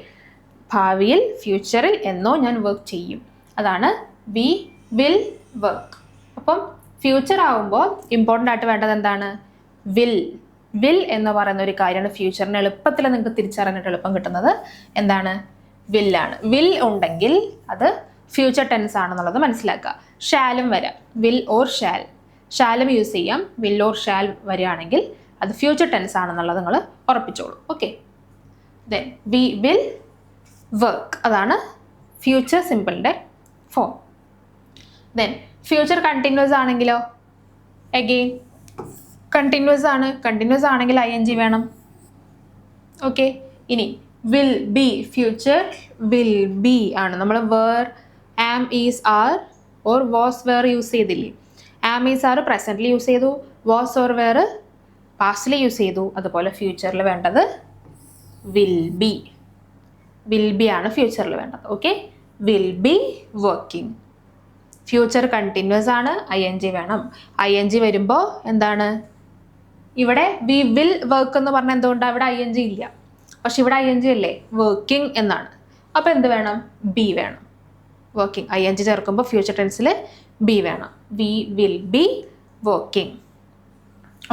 ഭാവിയിൽ, ഫ്യൂച്ചറിൽ എന്നോ ഞാൻ വർക്ക് ചെയ്യും. അതാണ് വി വിൽ വർക്ക്. അപ്പം ഫ്യൂച്ചർ ആകുമ്പോൾ ഇമ്പോർട്ടൻ്റ് ആയിട്ട് വേണ്ടത് എന്താണ്? വിൽ. വിൽ എന്ന് പറയുന്ന ഒരു കാര്യമാണ് ഫ്യൂച്ചറിന് എളുപ്പത്തിൽ നിങ്ങൾക്ക് തിരിച്ചറിഞ്ഞിട്ട് എളുപ്പം കിട്ടുന്നത്. എന്താണ്? വില്ലാണ്. വിൽ ഉണ്ടെങ്കിൽ അത് ഫ്യൂച്ചർ ടെൻസ് ആണെന്നുള്ളത് മനസ്സിലാക്കുക. ഷാലും വരാം, വിൽ ഓർ ഷാൽ. ഷാലും യൂസ് ചെയ്യാം, വിൽ ഓർ ഷാൽ വരികയാണെങ്കിൽ അത് ഫ്യൂച്ചർ ടെൻസ് ആണെന്നുള്ളത് നിങ്ങൾ ഉറപ്പിച്ചോളൂ. Okay, then we will work, അതാണ് ഫ്യൂച്ചർ സിമ്പിളിൻ്റെ ഫോം. ദെൻ ഫ്യൂച്ചർ കണ്ടിന്യൂസ് ആണെങ്കിലോ അഗെയിൻ കണ്ടിന്യൂസ് ആണ്, കണ്ടിന്യൂസ് ആണെങ്കിൽ ING വേണം. ഓക്കെ, ഇനി will be, future will be ആണ്. നമ്മൾ were, am, is, are or was, were use ചെയ്തില്ലേ. ആം, ഈസ്, ആർ പ്രസൻറ്റിൽ യൂസ് ചെയ്തു, വാസ് ഓർ വേർ പാസ്റ്റിൽ യൂസ് ചെയ്തു. അതുപോലെ ഫ്യൂച്ചറിൽ വേണ്ടത് വിൽ ബി. വിൽ ബി ആണ് ഫ്യൂച്ചറിൽ വേണ്ടത്. Okay, will be working. Future continuous ആണ്, ING വേണം. ING വരുമ്പോൾ എന്താണ്? ഇവിടെ വി വിൽ വർക്ക് എന്ന് പറഞ്ഞാൽ എന്തുകൊണ്ടാണ്? ഇവിടെ ING ഇല്ല, പക്ഷെ ഇവിടെ ING അല്ലേ, വർക്കിംഗ് എന്നാണ്. അപ്പോൾ എന്ത് വേണം? ബി വേണം. വർക്കിംഗ് ING ചേർക്കുമ്പോൾ ഫ്യൂച്ചർ ടെൻസിൽ ബി വേണം. V will be working.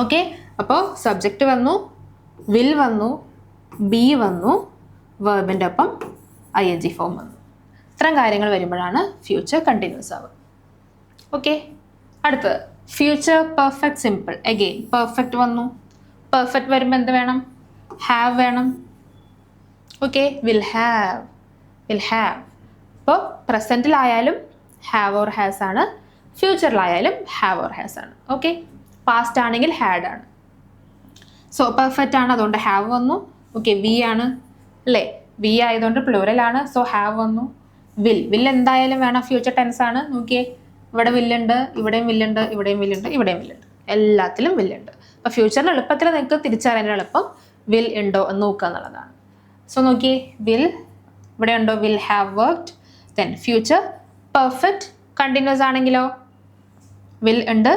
Okay, അപ്പോൾ സബ്ജക്റ്റ് വന്നു, വിൽ വന്നു, ബി വന്നു, വെർബിൻ്റെ ഒപ്പം ING ഫോം വന്നു. ഇത്തരം കാര്യങ്ങൾ വരുമ്പോഴാണ് ഫ്യൂച്ചർ കണ്ടിന്യൂസ് ആവുക. ഓക്കെ, അടുത്തത് future perfect simple. Again perfect വന്നു, പെർഫെക്റ്റ് വരുമ്പോൾ എന്ത് വേണം? ഹാവ് വേണം. Okay, will have, will have. അപ്പോൾ പ്രസൻറ്റിലായാലും ഹാവ് ഓർ ഹാസ് ആണ്, ഫ്യൂച്ചറിലായാലും ഹാവ് ഓർ ഹാസ് ആണ്. ഓക്കെ, പാസ്റ്റ് ആണെങ്കിൽ ഹാഡ് ആണ്. സോ പെർഫെക്റ്റ് ആണ്, അതുകൊണ്ട് ഹാവ് വന്നു. ഓക്കെ, വി ആണ് അല്ലേ, വി ആയതുകൊണ്ട് പ്ലൂറലാണ്, സോ ഹാവ് വന്നു. വിൽ, വിൽ എന്തായാലും വേണം, ഫ്യൂച്ചർ ടെൻസ് ആണ്. നോക്കിയേ, ഇവിടെ വില്ലുണ്ട്, ഇവിടെയും വില്ലുണ്ട്, ഇവിടെയും വില്ലുണ്ട്, ഇവിടെയും വില്ലുണ്ട്, എല്ലാത്തിലും വില്ലുണ്ട്. അപ്പോൾ ഫ്യൂച്ചറിന് എളുപ്പത്തിൽ നിങ്ങൾക്ക് തിരിച്ചറിയാൻ എളുപ്പം വിൽ ഉണ്ടോ എന്ന് നോക്കുക എന്നുള്ളതാണ്. സോ നോക്കിയേ, വിൽ ഇവിടെ ഉണ്ടോ? Will have worked. Then future perfect continuous ആണെങ്കിലോ വിൽ ഉണ്ട്,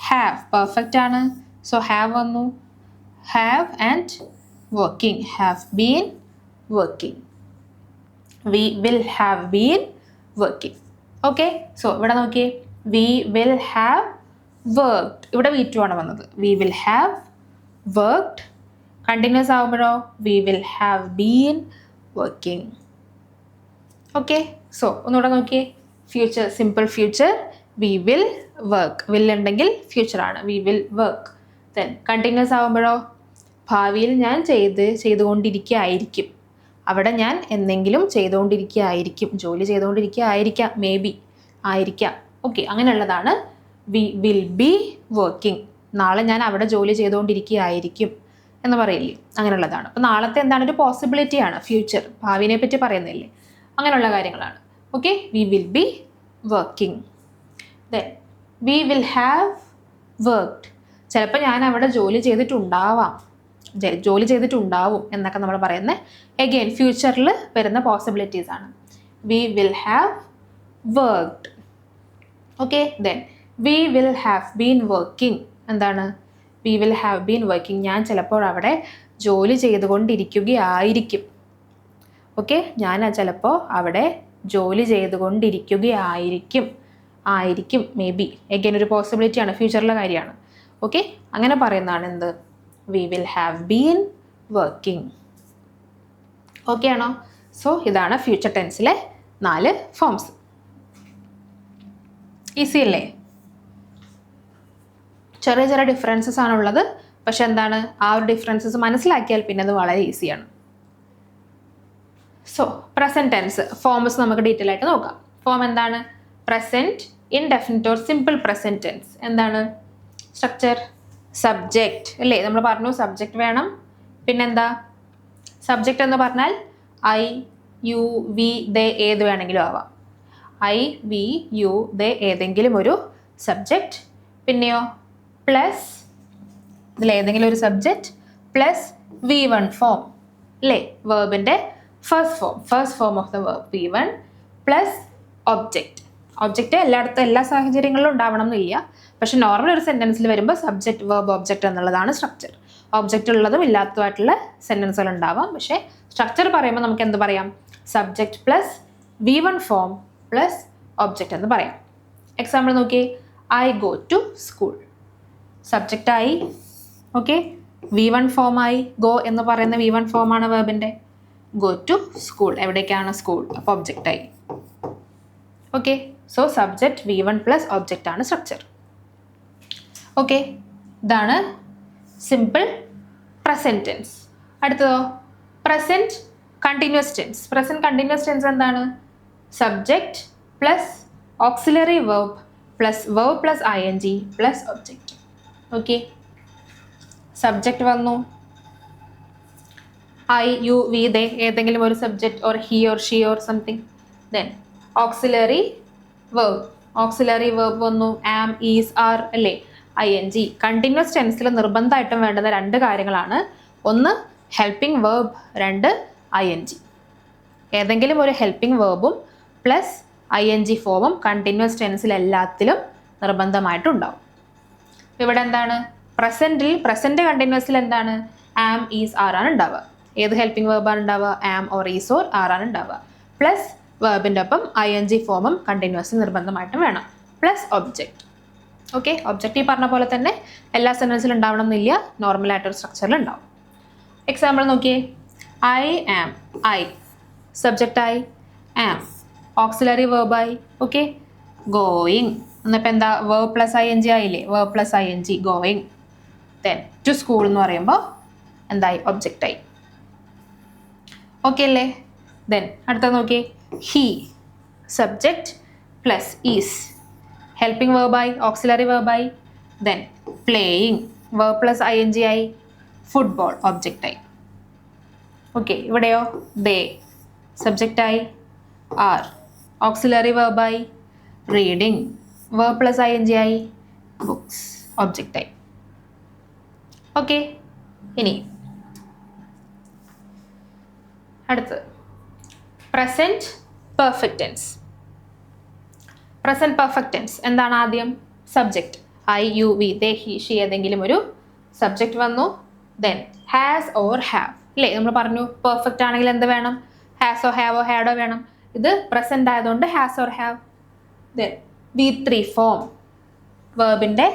ഹാവ് പെർഫെക്റ്റ് ആണ്, സോ ഹാവ് വന്നു. Have and working, have been working. V will have been working. Okay, so ഇവിടെ നോക്കിയേ, വി വിൽ ഹാവ് വർക്ക്ഡ്. ഇവിടെ V2 ആണ് വന്നത്. We will have worked. Continuous ആകുമ്പോഴോ we will have been working. Okay, so ഒന്നുകൂടെ നോക്കിയേ, future simple future we will work. Will ഉണ്ടെങ്കിൽ future ആണ്, we will work. Then continuous ആകുമ്പോഴോ ഭാവിയിൽ ഞാൻ ചെയ്തുകൊണ്ടിരിക്കുകയായിരിക്കും. അവിടെ ഞാൻ എന്തെങ്കിലും ചെയ്തുകൊണ്ടിരിക്കുകയായിരിക്കും, ജോലി ചെയ്തുകൊണ്ടിരിക്കുകയായിരിക്കാം, മേ ബി ആയിരിക്കാം. ഓക്കെ, അങ്ങനെയുള്ളതാണ് വി വിൽ ബി വർക്കിംഗ്. നാളെ ഞാൻ അവിടെ ജോലി ചെയ്തുകൊണ്ടിരിക്കുകയായിരിക്കും എന്ന് പറയില്ലേ, അങ്ങനെയുള്ളതാണ്. അപ്പോൾ നാളത്തെ എന്താണ്? ഒരു പോസിബിലിറ്റിയാണ്, ഫ്യൂച്ചർ, ഭാവിനെ പറ്റി പറയുന്നില്ലേ, അങ്ങനെയുള്ള കാര്യങ്ങളാണ്. Okay, V will be working. Then we will have worked. ചിലപ്പോൾ ഞാൻ അവിടെ ജോലി ചെയ്തിട്ടുണ്ടാവും എന്നൊക്കെ നമ്മൾ പറയുന്നത് എഗെയിൻ ഫ്യൂച്ചറിൽ വരുന്ന പോസിബിലിറ്റീസ് ആണ്. We will have worked. Okay, then we will have been working. എന്താണ്? We will have been working. ഞാൻ ചിലപ്പോൾ അവിടെ ജോലി ചെയ്തുകൊണ്ടിരിക്കുകയായിരിക്കും. ഓക്കെ, ഞാൻ ചിലപ്പോൾ അവിടെ ജോലി ചെയ്തുകൊണ്ടിരിക്കുകയായിരിക്കും, മേ ബി. എഗെയിൻ ഒരു പോസിബിലിറ്റിയാണ്, ഫ്യൂച്ചറിലെ കാര്യമാണ്. ഓക്കെ, അങ്ങനെ പറയുന്നതാണ് എന്ത്, V will have been working. Okay ആണോ? സോ ഇതാണ് ഫ്യൂച്ചർ ടെൻസിലെ 4 ഫോംസ്. ഈസി അല്ലേ? ചെറിയ ചെറിയ ഡിഫറൻസസ് ആണുള്ളത്, പക്ഷെ എന്താണ്, ആ ഒരു ഡിഫറൻസസ് മനസ്സിലാക്കിയാൽ പിന്നെ അത് വളരെ ഈസിയാണ്. സോ പ്രസന്റ് ടെൻസ് ഫോംസ് നമുക്ക് ഡീറ്റെയിൽ ആയിട്ട് നോക്കാം. ഫോം എന്താണ്? Present, indefinite or simple present tense. എന്താണ് സ്ട്രക്ചർ? സബ്ജക്റ്റ് അല്ലേ, നമ്മൾ പറഞ്ഞു സബ്ജക്റ്റ് വേണം. പിന്നെന്താ, സബ്ജക്റ്റ് എന്ന് പറഞ്ഞാൽ ഐ, യു, വി, ദേ ഏത് വേണമെങ്കിലും ആവാം. ഐ, വി, യു, ദേ ഏതെങ്കിലും ഒരു സബ്ജക്റ്റ്. പിന്നെയോ പ്ലസ്, ഇതിലേതെങ്കിലും ഒരു സബ്ജക്റ്റ് പ്ലസ് V1 ഫോം അല്ലേ, വേർബിൻ്റെ first form of the verb V1 plus object. Object എല്ലായിടത്തും എല്ലാ സാഹചര്യങ്ങളിലും ഉണ്ടാവണം എന്നില്ല, പക്ഷെ നോർമൽ ഒരു സെൻറ്റൻസിൽ വരുമ്പോൾ സബ്ജക്റ്റ് വേർബ് ഒബ്ജക്റ്റ് എന്നുള്ളതാണ് സ്ട്രക്ചർ. ഒബ്ജക്റ്റ് ഉള്ളതും ഇല്ലാത്തതുമായിട്ടുള്ള സെൻറ്റൻസുകൾ ഉണ്ടാവാം, പക്ഷേ സ്ട്രക്ചർ പറയുമ്പോൾ നമുക്ക് എന്ത് പറയാം? Subject plus V1 form plus object എന്ന് പറയാം. എക്സാമ്പിൾ നോക്കി, ഐ ഗോ ടു സ്കൂൾ. സബ്ജക്റ്റായി, ഓക്കെ, V1 ഫോമായി, ഗോ എന്ന് പറയുന്ന V1 ഫോമാണ് വേർബിൻ്റെ. ഗോ ടു സ്കൂൾ, എവിടേക്കാണ് സ്കൂൾ, അപ്പോൾ ഒബ്ജക്റ്റായി. Okay, so subject V1 plus object ആണ് സ്ട്രക്ചർ. ഓക്കെ, ഇതാണ് സിമ്പിൾ പ്രസന്റ് ടെൻസ്. അടുത്തതോ present continuous tense. Present continuous tense എന്താണ്? Subject plus auxiliary verb plus verb plus ING plus object. Okay, subject വന്നു, I, you, we, ദേ ഏതെങ്കിലും ഒരു subject or he or she or something. Then auxiliary verb വന്നു, ആം, is, R അല്ലേ, ING. Continuous ടെൻസിൽ നിർബന്ധമായിട്ടും വേണ്ടുന്ന 2 കാര്യങ്ങളാണ്. ഒന്ന് ഹെൽപ്പിംഗ് വേർബ്, 2 ING. ഏതെങ്കിലും ഒരു ഹെൽപ്പിംഗ് വേർബും പ്ലസ് ING ഫോമും കണ്ടിന്യൂസ് ടെൻസിൽ എല്ലാത്തിലും നിർബന്ധമായിട്ടുണ്ടാവും. ഇവിടെ എന്താണ്, പ്രസന്റ് കണ്ടിന്യൂസിൽ എന്താണ്? ആം, ഈസ്, ആർ ആണ് ഉണ്ടാവുക. ഏത് ഹെൽപ്പിംഗ് വേർബാണ് ഉണ്ടാവുക? Am or is or are ആണ് ഉണ്ടാവുക. പ്ലസ് വേർബിൻ്റെ ഒപ്പം ING ഫോമും കണ്ടിന്യൂസിൽ നിർബന്ധമായിട്ടും വേണം, പ്ലസ് ഒബ്ജക്റ്റ്. ഓക്കെ, ഒബ്ജക്റ്റ് ഈ പറഞ്ഞ പോലെ തന്നെ എല്ലാ സെൻറ്റൻസിലും ഉണ്ടാവണം എന്നില്ല, നോർമലായിട്ടൊരു സ്ട്രക്ചറിൽ ഉണ്ടാവും. എക്സാമ്പിൾ നോക്കിയേ, ഐ ആം, ഐ സബ്ജക്റ്റായി, ആം ഓക്സിലറി വേർബായി. ഓക്കെ, ഗോയിങ് എന്നിപ്പോൾ എന്താ, വേർബ് പ്ലസ് ING ആയില്ലേ, verb plus ING going. Then to school എന്ന് പറയുമ്പോൾ എന്തായി, ഒബ്ജക്റ്റായി. ഓക്കെ അല്ലേ? ദെൻ അടുത്ത നോക്കിയേ, he subject plus is helping വേർബായി, ഓക്സിലറി വേർബായി. Then playing verb plus ING ആയി, ഫുട്ബോൾ ഒബ്ജക്റ്റായി. ഓക്കെ, ഇവിടെയോ ദേ സബ്ജക്റ്റായി, ആർ ഓക്സിലറി വേർബായി, റീഡിങ് വേർബ് പ്ലസ് ING ആയി, ബുക്സ് ഒബ്ജക്റ്റായി. ഓക്കെ, ഇനി അടുത്ത് present perfect tense. Present perfect tense എന്താണ്? ആദ്യം subject I, you, we, they, he, she ഏതെങ്കിലും ഒരു സബ്ജക്റ്റ് വന്നു. ദെൻ ഹാസ് ഓർ ഹാവ് അല്ലേ, നമ്മൾ പറഞ്ഞു പെർഫെക്റ്റ് ആണെങ്കിൽ എന്ത് വേണം? ഹാസോ ഹാവോ ഹാഡോ വേണം. ഇത് പ്രസന്റ് ആയതുകൊണ്ട് has or have. Then V3 form, വേർബിൻ്റെ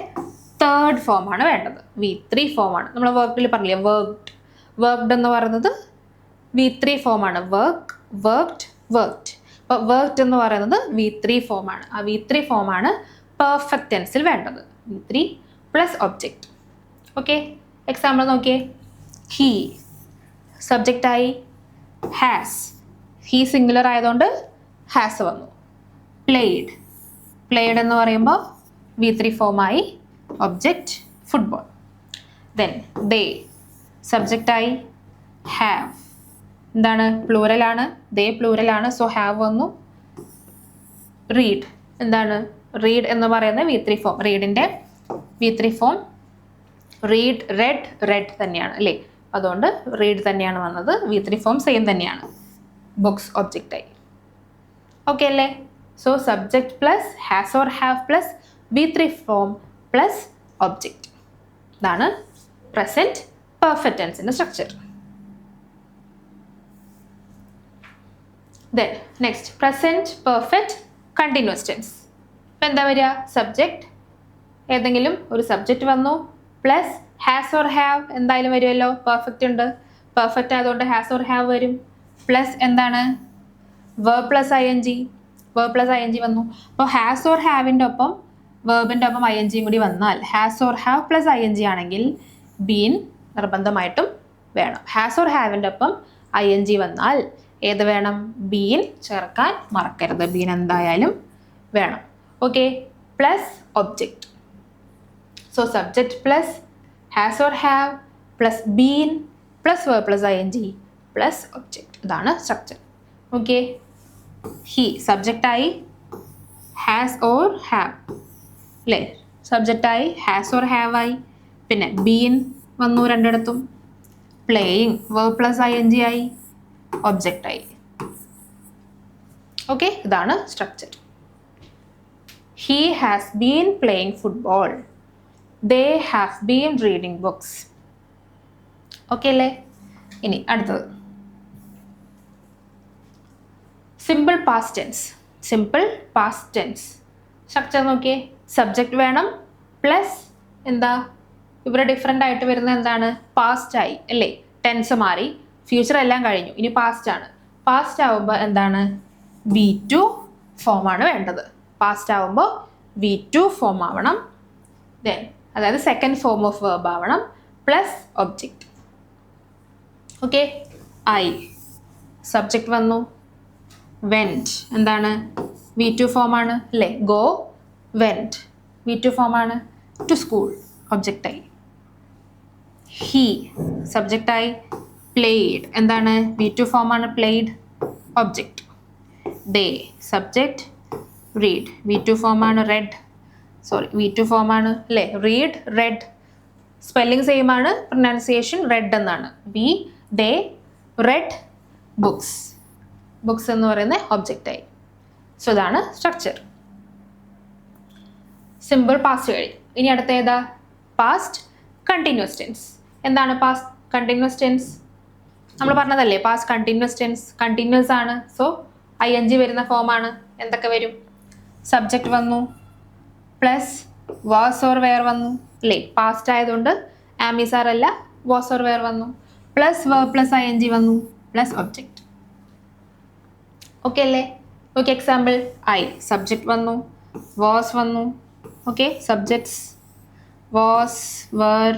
3rd ഫോമാണ് വേണ്ടത്. V3 ഫോമാണ്. നമ്മൾ വർക്കിൽ പറഞ്ഞില്ലേ, വർക്ക്ഡ് എന്ന് പറയുന്നത് V3 ഫോമാണ്. വർക്ക്ഡ്. അപ്പോൾ വർക്ക്ഡ് എന്ന് പറയുന്നത് V3 ഫോമാണ്. ആ V3 ഫോമാണ് പെർഫെക്റ്റ് ടെൻസിൽ വേണ്ടത്. V3 plus object. Okay, example നോക്കിയേ, ഹി സബ്ജക്റ്റായി, ഹാസ് ഹി സിംഗുലർ ആയതുകൊണ്ട് ഹാസ് വന്നു. പ്ലേഡ് എന്ന് പറയുമ്പോൾ V3 ഫോമായി, ഒബ്ജക്റ്റ് ഫുട്ബോൾ. ദെൻ ദേ സബ്ജക്റ്റായി, ഹാവ് എന്താണ്, പ്ലൂറലാണ്, ദേ പ്ലൂറലാണ്, സോ ഹാവ് വന്നു. റീഡ് എന്താണ്, റീഡ് എന്ന് പറയുന്ന V3 form. റീഡിൻ്റെ V3 form red തന്നെയാണ് അല്ലേ, അതുകൊണ്ട് റീഡ് തന്നെയാണ് വന്നത്. V3 ഫോം സെയിം തന്നെയാണ്. ബുക്സ് ഒബ്ജക്റ്റായി. ഓക്കെ അല്ലേ? So subject plus has or have plus V3 form plus object. ഇതാണ് പ്രസന്റ് പെർഫെക്റ്റ് ടെൻസിൻ്റെ structure. Then next present perfect continuous tense. ഇപ്പം എന്താ വരിക? സബ്ജക്റ്റ് ഏതെങ്കിലും ഒരു സബ്ജക്റ്റ് വന്നു, പ്ലസ് ഹാസ് ഓർ ഹാവ് എന്തായാലും വരുമല്ലോ, പെർഫെക്റ്റ് ഉണ്ട്, പെർഫെക്റ്റ് ആയതുകൊണ്ട് ഹാസ് ഓർ ഹാവ് വരും. പ്ലസ് എന്താണ്, verb plus ing, verb plus ing വന്നു. അപ്പോൾ ഹാസ് ഓർ ഹാവിൻ്റെ ഒപ്പം വേർബിൻ്റെ ഒപ്പം ing കൂടി വന്നാൽ has or have plus ing ആണെങ്കിൽ ബീൻ നിർബന്ധമായിട്ടും വേണം. ഹാസ് ഓർ ഹാവിൻ്റെ ഒപ്പം ing വന്നാൽ ഏത് വേണം, ബീൻ ചേർക്കാൻ മറക്കരുത്. ബീൻ എന്തായാലും വേണം. Okay, plus object. So subject plus has or have plus been plus verb plus ing plus object. ഇതാണ് സ്ട്രക്ചർ. ഓക്കെ, ഹി സബ്ജക്റ്റായി ഹാസ് ഓർ ഹാവ് അല്ലേ, സബ്ജക്റ്റായി ഹാസ് ഓർ ഹാവ് ആയി. പിന്നെ ബീൻ വന്നു രണ്ടിടത്തും. പ്ലേയിങ് verb പ്ലസ് ing ആയി, ഒബ്ജക്റ്റായി. ഓക്കെ, ഇതാണ് structure. He has been playing football, they have been reading books. Okay അല്ലേ? ഇനി അടുത്തത് simple past tense. Simple past tense structure നോക്കിയേ. സബ്ജക്റ്റ് വേണം പ്ലസ് എന്താ, ഇവിടെ ഡിഫറെൻ്റ് ആയിട്ട് വരുന്നത് എന്താണ്, പാസ്റ്റ് ആയി അല്ലേ, ടെൻസ് മാറി, ഫ്യൂച്ചർ എല്ലാം കഴിഞ്ഞു, ഇനി പാസ്റ്റ് ആണ്. പാസ്റ്റ് ആവുമ്പോൾ എന്താണ്, V2 ഫോമാണ് വേണ്ടത്. പാസ്റ്റ് ആവുമ്പോൾ V2 ഫോം ആവണം. ദെൻ അതായത് സെക്കൻഡ് ഫോം ഓഫ് വേർബ് ആവണം, plus object. Okay, I subject വന്നു. വെൻറ്റ് എന്താണ്, V2 ഫോമാണ് അല്ലേ, ഗോ വെൻറ്റ് V2 ഫോമാണ്. ടു സ്കൂൾ ഒബ്ജക്റ്റായി. ഹി സബ്ജക്റ്റായി. പ്ലേഡ് എന്താണ്, V2 ഫോമാണ്, played object. They subject. Read V2 ഫോമാണ്, റെഡ് V2 ഫോമാണ് അല്ലേ, റീഡ് റെഡ്. സ്പെല്ലിംഗ് സെയിം ആണ്, പ്രൊനൗൺസിയേഷൻ റെഡ് എന്നാണ്. B they read books. Books എന്ന് പറയുന്നത് ഒബ്ജക്റ്റായി. സോ ഇതാണ് സ്ട്രക്ചർ. സിമ്പിൾ പാസ്റ്റ് കഴിഞ്ഞു. ഇനി അടുത്ത ഏതാ, പാസ്റ്റ് കണ്ടിന്യൂസ് ടെൻസ്. എന്താണ് പാസ്റ്റ് കണ്ടിന്യൂസ് ടെൻസ്? നമ്മൾ പറഞ്ഞതല്ലേ പാസ്റ്റ് കണ്ടിന്യൂസ് ടെൻസ് കണ്ടിന്യൂസ് ആണ്. സോ ing വരുന്ന ഫോമാണ്. എന്തൊക്കെ വരും, സബ്ജക്റ്റ് വന്നു പ്ലസ് വാസ് ഓർ വെയർ വന്നു അല്ലേ, പാസ്റ്റ് ആയതുകൊണ്ട് ആമീസ് ആർ അല്ല, വാസ് ഓർ വെയർ വന്നു. പ്ലസ് verb പ്ലസ് ing വന്നു പ്ലസ് ഒബ്ജക്റ്റ്. ഓക്കെ അല്ലേ? ഓക്കെ, എക്സാമ്പിൾ ഐ സബ്ജക്റ്റ് വന്നു, വാസ് വന്നു. Okay, subjects was, were,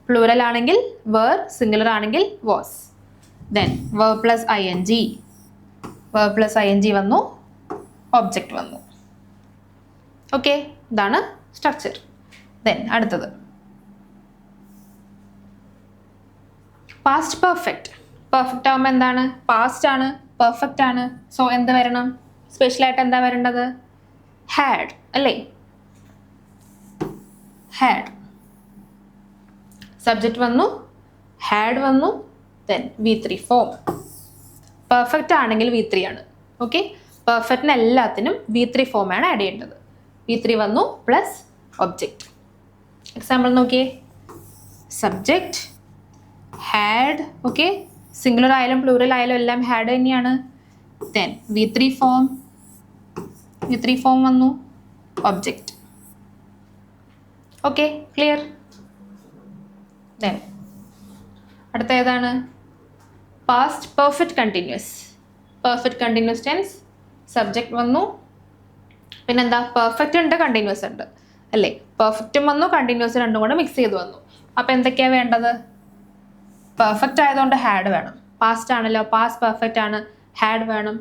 plural ആണെങ്കിൽ വേർ, സിംഗുലർ ആണെങ്കിൽ was. Then verb plus ing, verb plus ing വന്നു, object വന്നു. Okay, ഇതാണ് സ്ട്രക്ചർ. ദെൻ അടുത്തത് പാസ്റ്റ് പെർഫെക്റ്റ്. പെർഫെക്റ്റ് ആകുമ്പോൾ എന്താണ്, പാസ്റ്റ് ആണ്, പെർഫെക്റ്റ് ആണ്. സോ എന്ത് വരണം, സ്പെഷ്യലായിട്ട് എന്താ വരേണ്ടത്, ഹാഡ് അല്ലേ, ഹാഡ്. സബ്ജക്റ്റ് വന്നു, ഹാഡ് വന്നു, ദെൻ V3 ഫോം. പെർഫെക്റ്റ് ആണെങ്കിൽ V3 ആണ്. ഓക്കെ, പെർഫെക്റ്റിന് എല്ലാത്തിനും V3 ഫോമാണ് ആഡ് ചെയ്യേണ്ടത്. V3 വന്നു പ്ലസ് ഒബ്ജക്റ്റ്. എക്സാമ്പിൾ നോക്കിയേ, സബ്ജക്റ്റ് ഹാഡ്. ഓക്കെ, സിംഗുലർ ആയാലും പ്ലൂറൽ ആയാലും എല്ലാം ഹാഡ് തന്നെയാണ്. ദെൻ V3 ഫോം വന്നു, ഒബ്ജക്റ്റ്. Okay, clear? ദെൻ അടുത്ത ഏതാണ്, past perfect continuous. Perfect continuous tense subject വന്നു, പിന്നെന്താ, പെർഫെക്റ്റ് ഉണ്ട്, കണ്ടിന്യൂസ് ഉണ്ട് അല്ലേ, പെർഫെക്റ്റും വന്നു, കണ്ടിന്യൂസ് രണ്ടും കൂടെ മിക്സ് ചെയ്ത് വന്നു. അപ്പോൾ എന്തൊക്കെയാണ് വേണ്ടത്, പെർഫെക്റ്റ് ആയതുകൊണ്ട് ഹാഡ് വേണം, പാസ്റ്റ് ആണല്ലോ, പാസ്റ്റ് പെർഫെക്റ്റ് ആണ്, ഹാഡ് വേണം.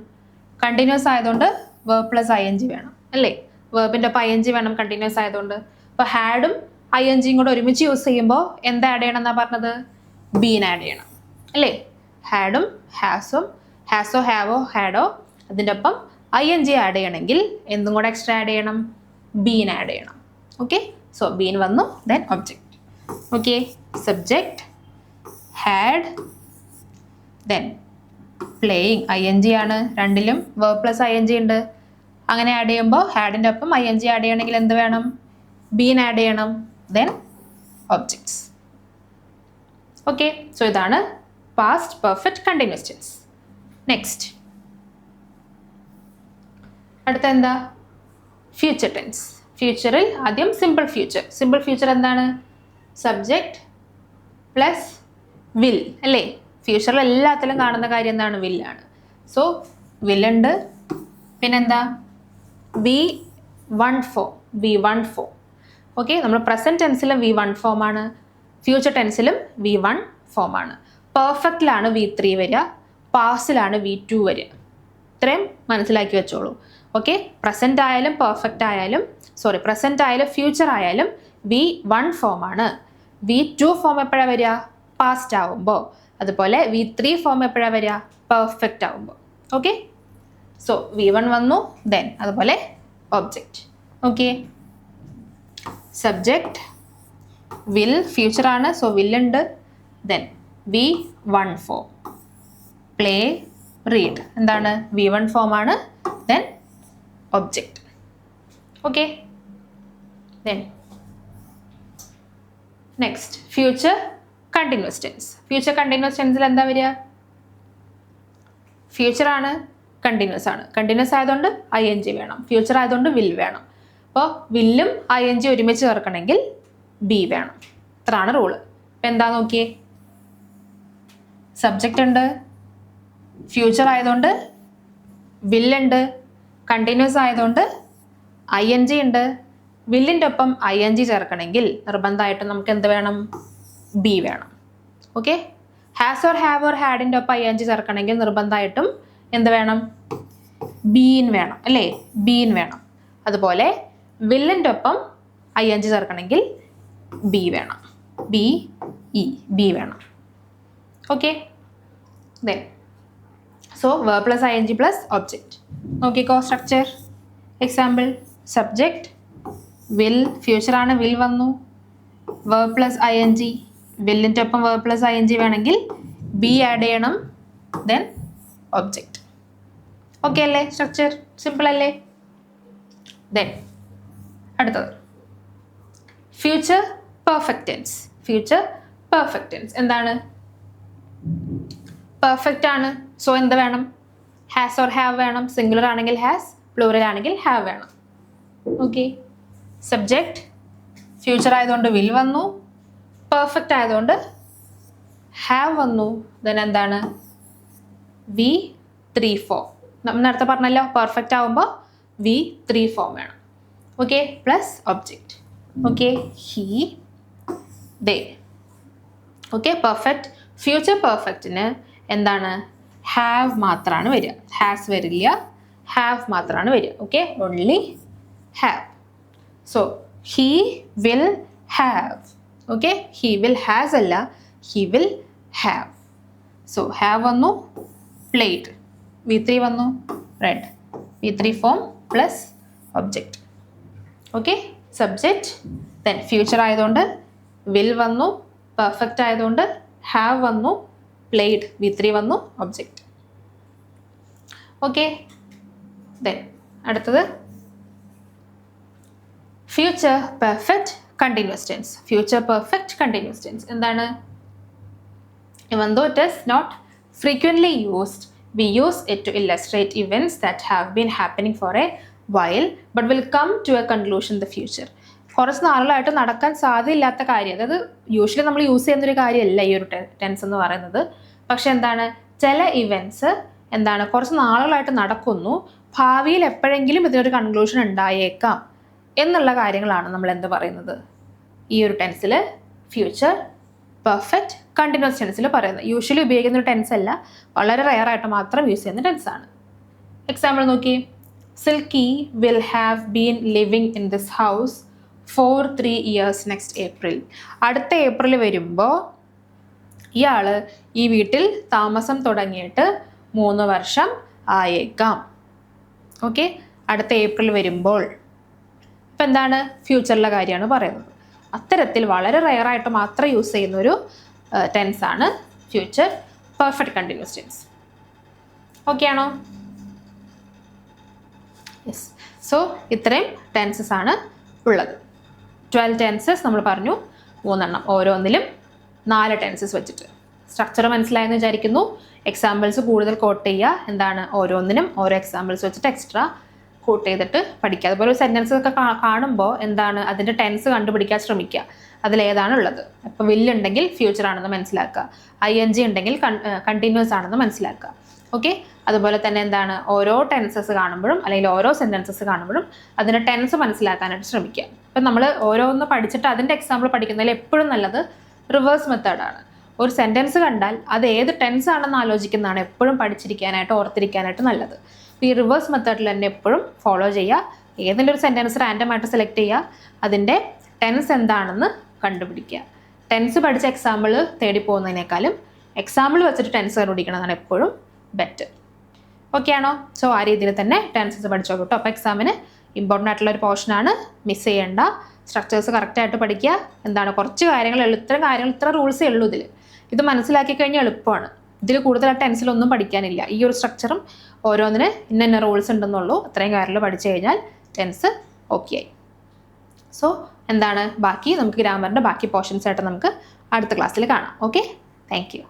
കണ്ടിന്യൂസ് ആയതുകൊണ്ട് verb പ്ലസ് ing വേണം അല്ലേ, വേർബിൻ്റെ ഒപ്പം ing വേണം കണ്ടിന്യൂസ് ആയതുകൊണ്ട്. അപ്പോൾ ഹാഡും ing കൂടെ ഒരുമിച്ച് യൂസ് ചെയ്യുമ്പോൾ എന്താ ആഡ് ചെയ്യണം എന്നാണ് പറഞ്ഞത്, ബീൻ ആഡ് ചെയ്യണം അല്ലേ. ഹാഡും ഹാസും, ഹാസോ ഹാവോ ഹാഡോ, അതിൻ്റെ ഒപ്പം ing ആഡ് ചെയ്യണമെങ്കിൽ എന്തും കൂടെ എക്സ്ട്രാ ആഡ് ചെയ്യണം, ബീൻ ആഡ് ചെയ്യണം. ഓക്കെ, സോ ബീൻ വന്നു, then object. Okay, subject had, then playing ing ആണ് രണ്ടിലും, verb പ്ലസ് ing ഉണ്ട്. അങ്ങനെ ആഡ് ചെയ്യുമ്പോൾ ഹാഡിൻ്റെ ഒപ്പം ing ആഡ് ചെയ്യണമെങ്കിൽ എന്ത് വേണം, ബീൻ ആഡ് ചെയ്യണം, ദെൻ ഒബ്ജക്ട്സ്. ഓക്കെ, സോ ഇതാണ് past perfect continuous tense. Next അടുത്ത എന്താ, ഫ്യൂച്ചർ ടെൻസ്. ഫ്യൂച്ചറിൽ ആദ്യം സിമ്പിൾ ഫ്യൂച്ചർ. സിമ്പിൾ ഫ്യൂച്ചർ എന്താണ്, സബ്ജക്റ്റ് പ്ലസ് വിൽ അല്ലേ? ഫ്യൂച്ചറിൽ എല്ലാത്തിലും കാണുന്ന കാര്യം എന്താണ്? വില്ലാണ്. സോ വില്ലുണ്ട്, പിന്നെന്താ? V1 form. ഓക്കെ, നമ്മൾ പ്രസൻറ്റ് ടെൻസിലും V1 ഫോമാണ്, ഫ്യൂച്ചർ ടെൻസിലും V1 ഫോമാണ്. പെർഫെക്റ്റിലാണ് V3 വരിക, പാസ്റ്റിലാണ് V2 വരിക. ഇത്രയും മനസ്സിലാക്കി വെച്ചോളൂ. ഓക്കെ, പ്രസൻറ്റ് ആയാലും പ്രസൻറ്റ് ആയാലും ഫ്യൂച്ചർ ആയാലും V1 ഫോമാണ്. V2 ഫോം എപ്പോഴാണ് വരിക? പാസ്റ്റ് ആവുമ്പോൾ. അതുപോലെ V3 ഫോം എപ്പോഴാണ് വരിക? പെർഫെക്റ്റ് ആവുമ്പോൾ. ഓക്കെ, സോ V1 വന്നു, ദെൻ അതുപോലെ object. Okay, subject will, future ആണ്, സോ വില്ലുണ്ട്, then V1 form. Play, read എന്താണ്? V1 ഫോമാണ്, then object. Okay, then next future continuous tense. Future continuous ടെൻസിൽ എന്താ വരിക? ഫ്യൂച്ചർ ആണ്, കണ്ടിന്യൂസ് ആയതുകൊണ്ട് ING വേണം, ഫ്യൂച്ചർ ആയതുകൊണ്ട് വിൽ വേണം. അപ്പോൾ വില്ലും ING ഒരുമിച്ച് ചേർക്കണമെങ്കിൽ B വേണം. ഇത്രയാണ് റൂള്. ഇപ്പം എന്താ നോക്കിയേ, സബ്ജക്റ്റ് ഉണ്ട്, ഫ്യൂച്ചർ ആയതുകൊണ്ട് വില്ലുണ്ട്, കണ്ടിന്യൂസ് ആയതുകൊണ്ട് ING ഉണ്ട്. വില്ലിൻ്റെ ഒപ്പം ING ചേർക്കണമെങ്കിൽ നിർബന്ധമായിട്ടും നമുക്ക് എന്ത് വേണം? B വേണം. Okay, has or have or ഹാഡിൻ്റെ ഒപ്പം ING ചേർക്കണമെങ്കിൽ നിർബന്ധമായിട്ടും എന്ത് വേണം? ബീൻ വേണം അല്ലേ? ബീൻ വേണം. അതുപോലെ വില്ലിൻ്റെ ഒപ്പം ING ചേർക്കണമെങ്കിൽ B വേണം, B വേണം. Okay, then so verb plus ING plus object. നോക്കിക്കോ structure. Example, subject will, future ആണ്, വിൽ വന്നു, verb plus ING, വില്ലിൻ്റെ ഒപ്പം verb plus ING വേണമെങ്കിൽ B ആഡ് ചെയ്യണം, ദെൻ ഒബ്ജക്റ്റ്. ഓക്കെ അല്ലേ? സ്ട്രക്ചർ സിമ്പിൾ അല്ലേ? ദെൻ അടുത്തത് ഫ്യൂച്ചർ പെർഫെക്റ്റ് ടെൻസ്. എന്താണ്? പെർഫെക്റ്റ് ആണ്, സോ എന്ത് വേണം? ഹാസ് ഓർ ഹാവ് വേണം. സിംഗുലർ ആണെങ്കിൽ ഹാസ്, പ്ലൂറൽ ആണെങ്കിൽ ഹാവ് വേണം. ഓക്കെ, സബ്ജക്റ്റ് ഫ്യൂച്ചർ ആയതുകൊണ്ട് വിൽ വന്നു, പെർഫെക്റ്റ് ആയതുകൊണ്ട് ഹാവ് വന്നു, ദെൻ എന്താണ്? V3 form. നമ്മൾ നേരത്തെ പറഞ്ഞല്ലോ, പെർഫെക്റ്റ് ആകുമ്പോൾ V3 ഫോം വേണം. Okay, plus object. Okay, he, they. Okay, perfect future പെർഫെക്റ്റിന് എന്താണ്? ഹാവ് മാത്രമാണ് വരിക, ഹാസ് വരില്ല, ഹാവ് മാത്രമാണ് വരിക. Okay, only have. So he will have. Okay, he will has അല്ല, he will have. So have വന്നു, പ്ലേഡ്, V3 വന്നു, read, V3 form plus object. Okay, subject, then future ആയതുകൊണ്ട് വിൽ വന്നു, പെർഫെക്റ്റ് ആയതുകൊണ്ട് have വന്നു, played, V3 വന്നു, object. Okay, then അടുത്തത് future perfect continuous tense. എന്താണ്? Even though it is not frequently used, we use it to illustrate events that have been happening for a while but will come to a conclusion in the future. കുറച്ച് നാളുകളായിട്ട് നടക്കാൻ സാധ്യതയില്ലാത്ത കാര്യം, അതായത് usually നമ്മൾ use ചെയ്യുന്നൊരു കാര്യമല്ല ഈ ഒരു ടെൻസ് എന്ന് പറയുന്നത്. പക്ഷെ എന്താണ്? ചില ഇവൻറ്റ്സ് എന്താണ് കുറച്ച് നാളുകളായിട്ട് നടക്കുന്നു, ഭാവിയിൽ എപ്പോഴെങ്കിലും ഇതിനൊരു കൺക്ലൂഷൻ ഉണ്ടായേക്കാം എന്നുള്ള കാര്യങ്ങളാണ് നമ്മൾ എന്ത് പറയുന്നത്? ഈ ഒരു ടെൻസിൽ ഫ്യൂച്ചർ പെർഫെക്റ്റ് കണ്ടിന്യൂസ് ടെൻസിൽ പറയുന്നത്. യൂഷ്വലി ഉപയോഗിക്കുന്ന ഒരു ടെൻസ് അല്ല, വളരെ റെയറായിട്ട് മാത്രം യൂസ് ചെയ്യുന്ന ടെൻസാണ്. എക്സാമ്പിൾ നോക്കി, silky will have been living in this house for 3 years next April. അടുത്ത ഏപ്രിൽ വരുമ്പോൾ ഇയാൾ ഈ വീട്ടിൽ താമസം തുടങ്ങിയിട്ട് 3 വർഷം ആയേക്കാം. ഓക്കെ, അടുത്ത ഏപ്രിൽ വരുമ്പോൾ. ഇപ്പം എന്താണ്? ഫ്യൂച്ചറിലെ കാര്യമാണ് പറയുന്നത്. അത്തരത്തിൽ വളരെ റെയറായിട്ട് മാത്രം യൂസ് ചെയ്യുന്നൊരു ടെൻസാണ് future perfect continuous tense. Okay ആണോ? യെസ്. സോ ഇത്രയും ടെൻസസ് ആണ് ഉള്ളത്. 12 ടെൻസസ് നമ്മൾ പറഞ്ഞു, 3 എണ്ണം, ഓരോന്നിലും 4 ടെൻസസ് വെച്ചിട്ട്. സ്ട്രക്ചർ മനസ്സിലായെന്ന് വിചാരിക്കുന്നു. എക്സാമ്പിൾസ് കൂടുതൽ കോട്ട് ചെയ്യുക. എന്താണ്? ഓരോന്നിനും ഓരോ എക്സാമ്പിൾസ് വെച്ചിട്ട് എക്സ്ട്രാ കോട്ട് ചെയ്തിട്ട് പഠിക്കുക. അതുപോലെ ഒരു സെൻറ്റൻസ് ഒക്കെ കാണുമ്പോൾ എന്താണ് അതിൻ്റെ ടെൻസ് കണ്ടുപിടിക്കാൻ ശ്രമിക്കുക. അതിലേതാണ് ഉള്ളത്. ഇപ്പോൾ വില്ലുണ്ടെങ്കിൽ ഫ്യൂച്ചർ ആണെന്ന് മനസ്സിലാക്കുക, ING ഉണ്ടെങ്കിൽ കണ്ടിന്യൂസ് ആണെന്ന് മനസ്സിലാക്കുക. ഓക്കെ. അതുപോലെ തന്നെ എന്താണ്, ഓരോ ടെൻസസ് കാണുമ്പോഴും അല്ലെങ്കിൽ ഓരോ സെൻറ്റൻസസ് കാണുമ്പോഴും അതിൻ്റെ ടെൻസ് മനസ്സിലാക്കാനായിട്ട് ശ്രമിക്കുക. ഇപ്പം നമ്മൾ ഓരോന്ന് പഠിച്ചിട്ട് അതിൻ്റെ എക്സാമ്പിൾ പഠിക്കുന്നതിൽ എപ്പോഴും നല്ലത് റിവേഴ്സ് മെത്തേഡാണ്. ഒരു സെൻറ്റൻസ് കണ്ടാൽ അത് ഏത് ടെൻസ് ആണെന്ന് ആലോചിക്കുന്നതാണ് എപ്പോഴും പഠിച്ചിരിക്കാനായിട്ട് ഓർത്തിരിക്കാനായിട്ട് നല്ലത്. ഈ റിവേഴ്സ് മെത്തേഡിൽ തന്നെ എപ്പോഴും ഫോളോ ചെയ്യുക. ഏതെങ്കിലും ഒരു സെൻറ്റൻസ് റാൻഡമായിട്ട് സെലക്ട് ചെയ്യുക, അതിൻ്റെ ടെൻസ് എന്താണെന്ന് കണ്ടുപിടിക്കുക. ടെൻസ് പഠിച്ച എക്സാമ്പിൾ തേടി പോകുന്നതിനേക്കാളും എക്സാമ്പിൾ വെച്ചിട്ട് ടെൻസ് കണ്ടുപിടിക്കണമെന്നാണ് എപ്പോഴും ബെറ്റർ. ഓക്കെ ആണോ? സോ ആ രീതിയിൽ തന്നെ ടെൻസസ് പഠിച്ചോ കേട്ടോ. അപ്പോൾ എക്സാമിന് ഇമ്പോർട്ടൻ്റ് ആയിട്ടുള്ള ഒരു പോർഷനാണ്, മിസ് ചെയ്യേണ്ട. സ്ട്രക്ചേഴ്സ് കറക്റ്റായിട്ട് പഠിക്കുക. എന്താണ്, കുറച്ച് കാര്യങ്ങൾ ഇത്ര റൂൾസേ ഉള്ളൂ ഇതിൽ. ഇത് മനസ്സിലാക്കി കഴിഞ്ഞാൽ എളുപ്പമാണ്. ഇതിൽ കൂടുതൽ ടെൻസിലൊന്നും പഠിക്കാനില്ല. ഈ ഒരു സ്ട്രക്ചറും ഓരോന്നിന് ഇന്ന റൂൾസ് ഉണ്ടെന്നുള്ളൂ. അത്രയും കാര്യങ്ങൾ പഠിച്ചു കഴിഞ്ഞാൽ ടെൻസ് ഓക്കെ ആയി. സോ എന്താണ്, ബാക്കി നമുക്ക് ഗ്രാമറിൻ്റെ ബാക്കി പോർഷൻസ് ആയിട്ട് നമുക്ക് അടുത്ത ക്ലാസ്സിൽ കാണാം. Okay, thank you.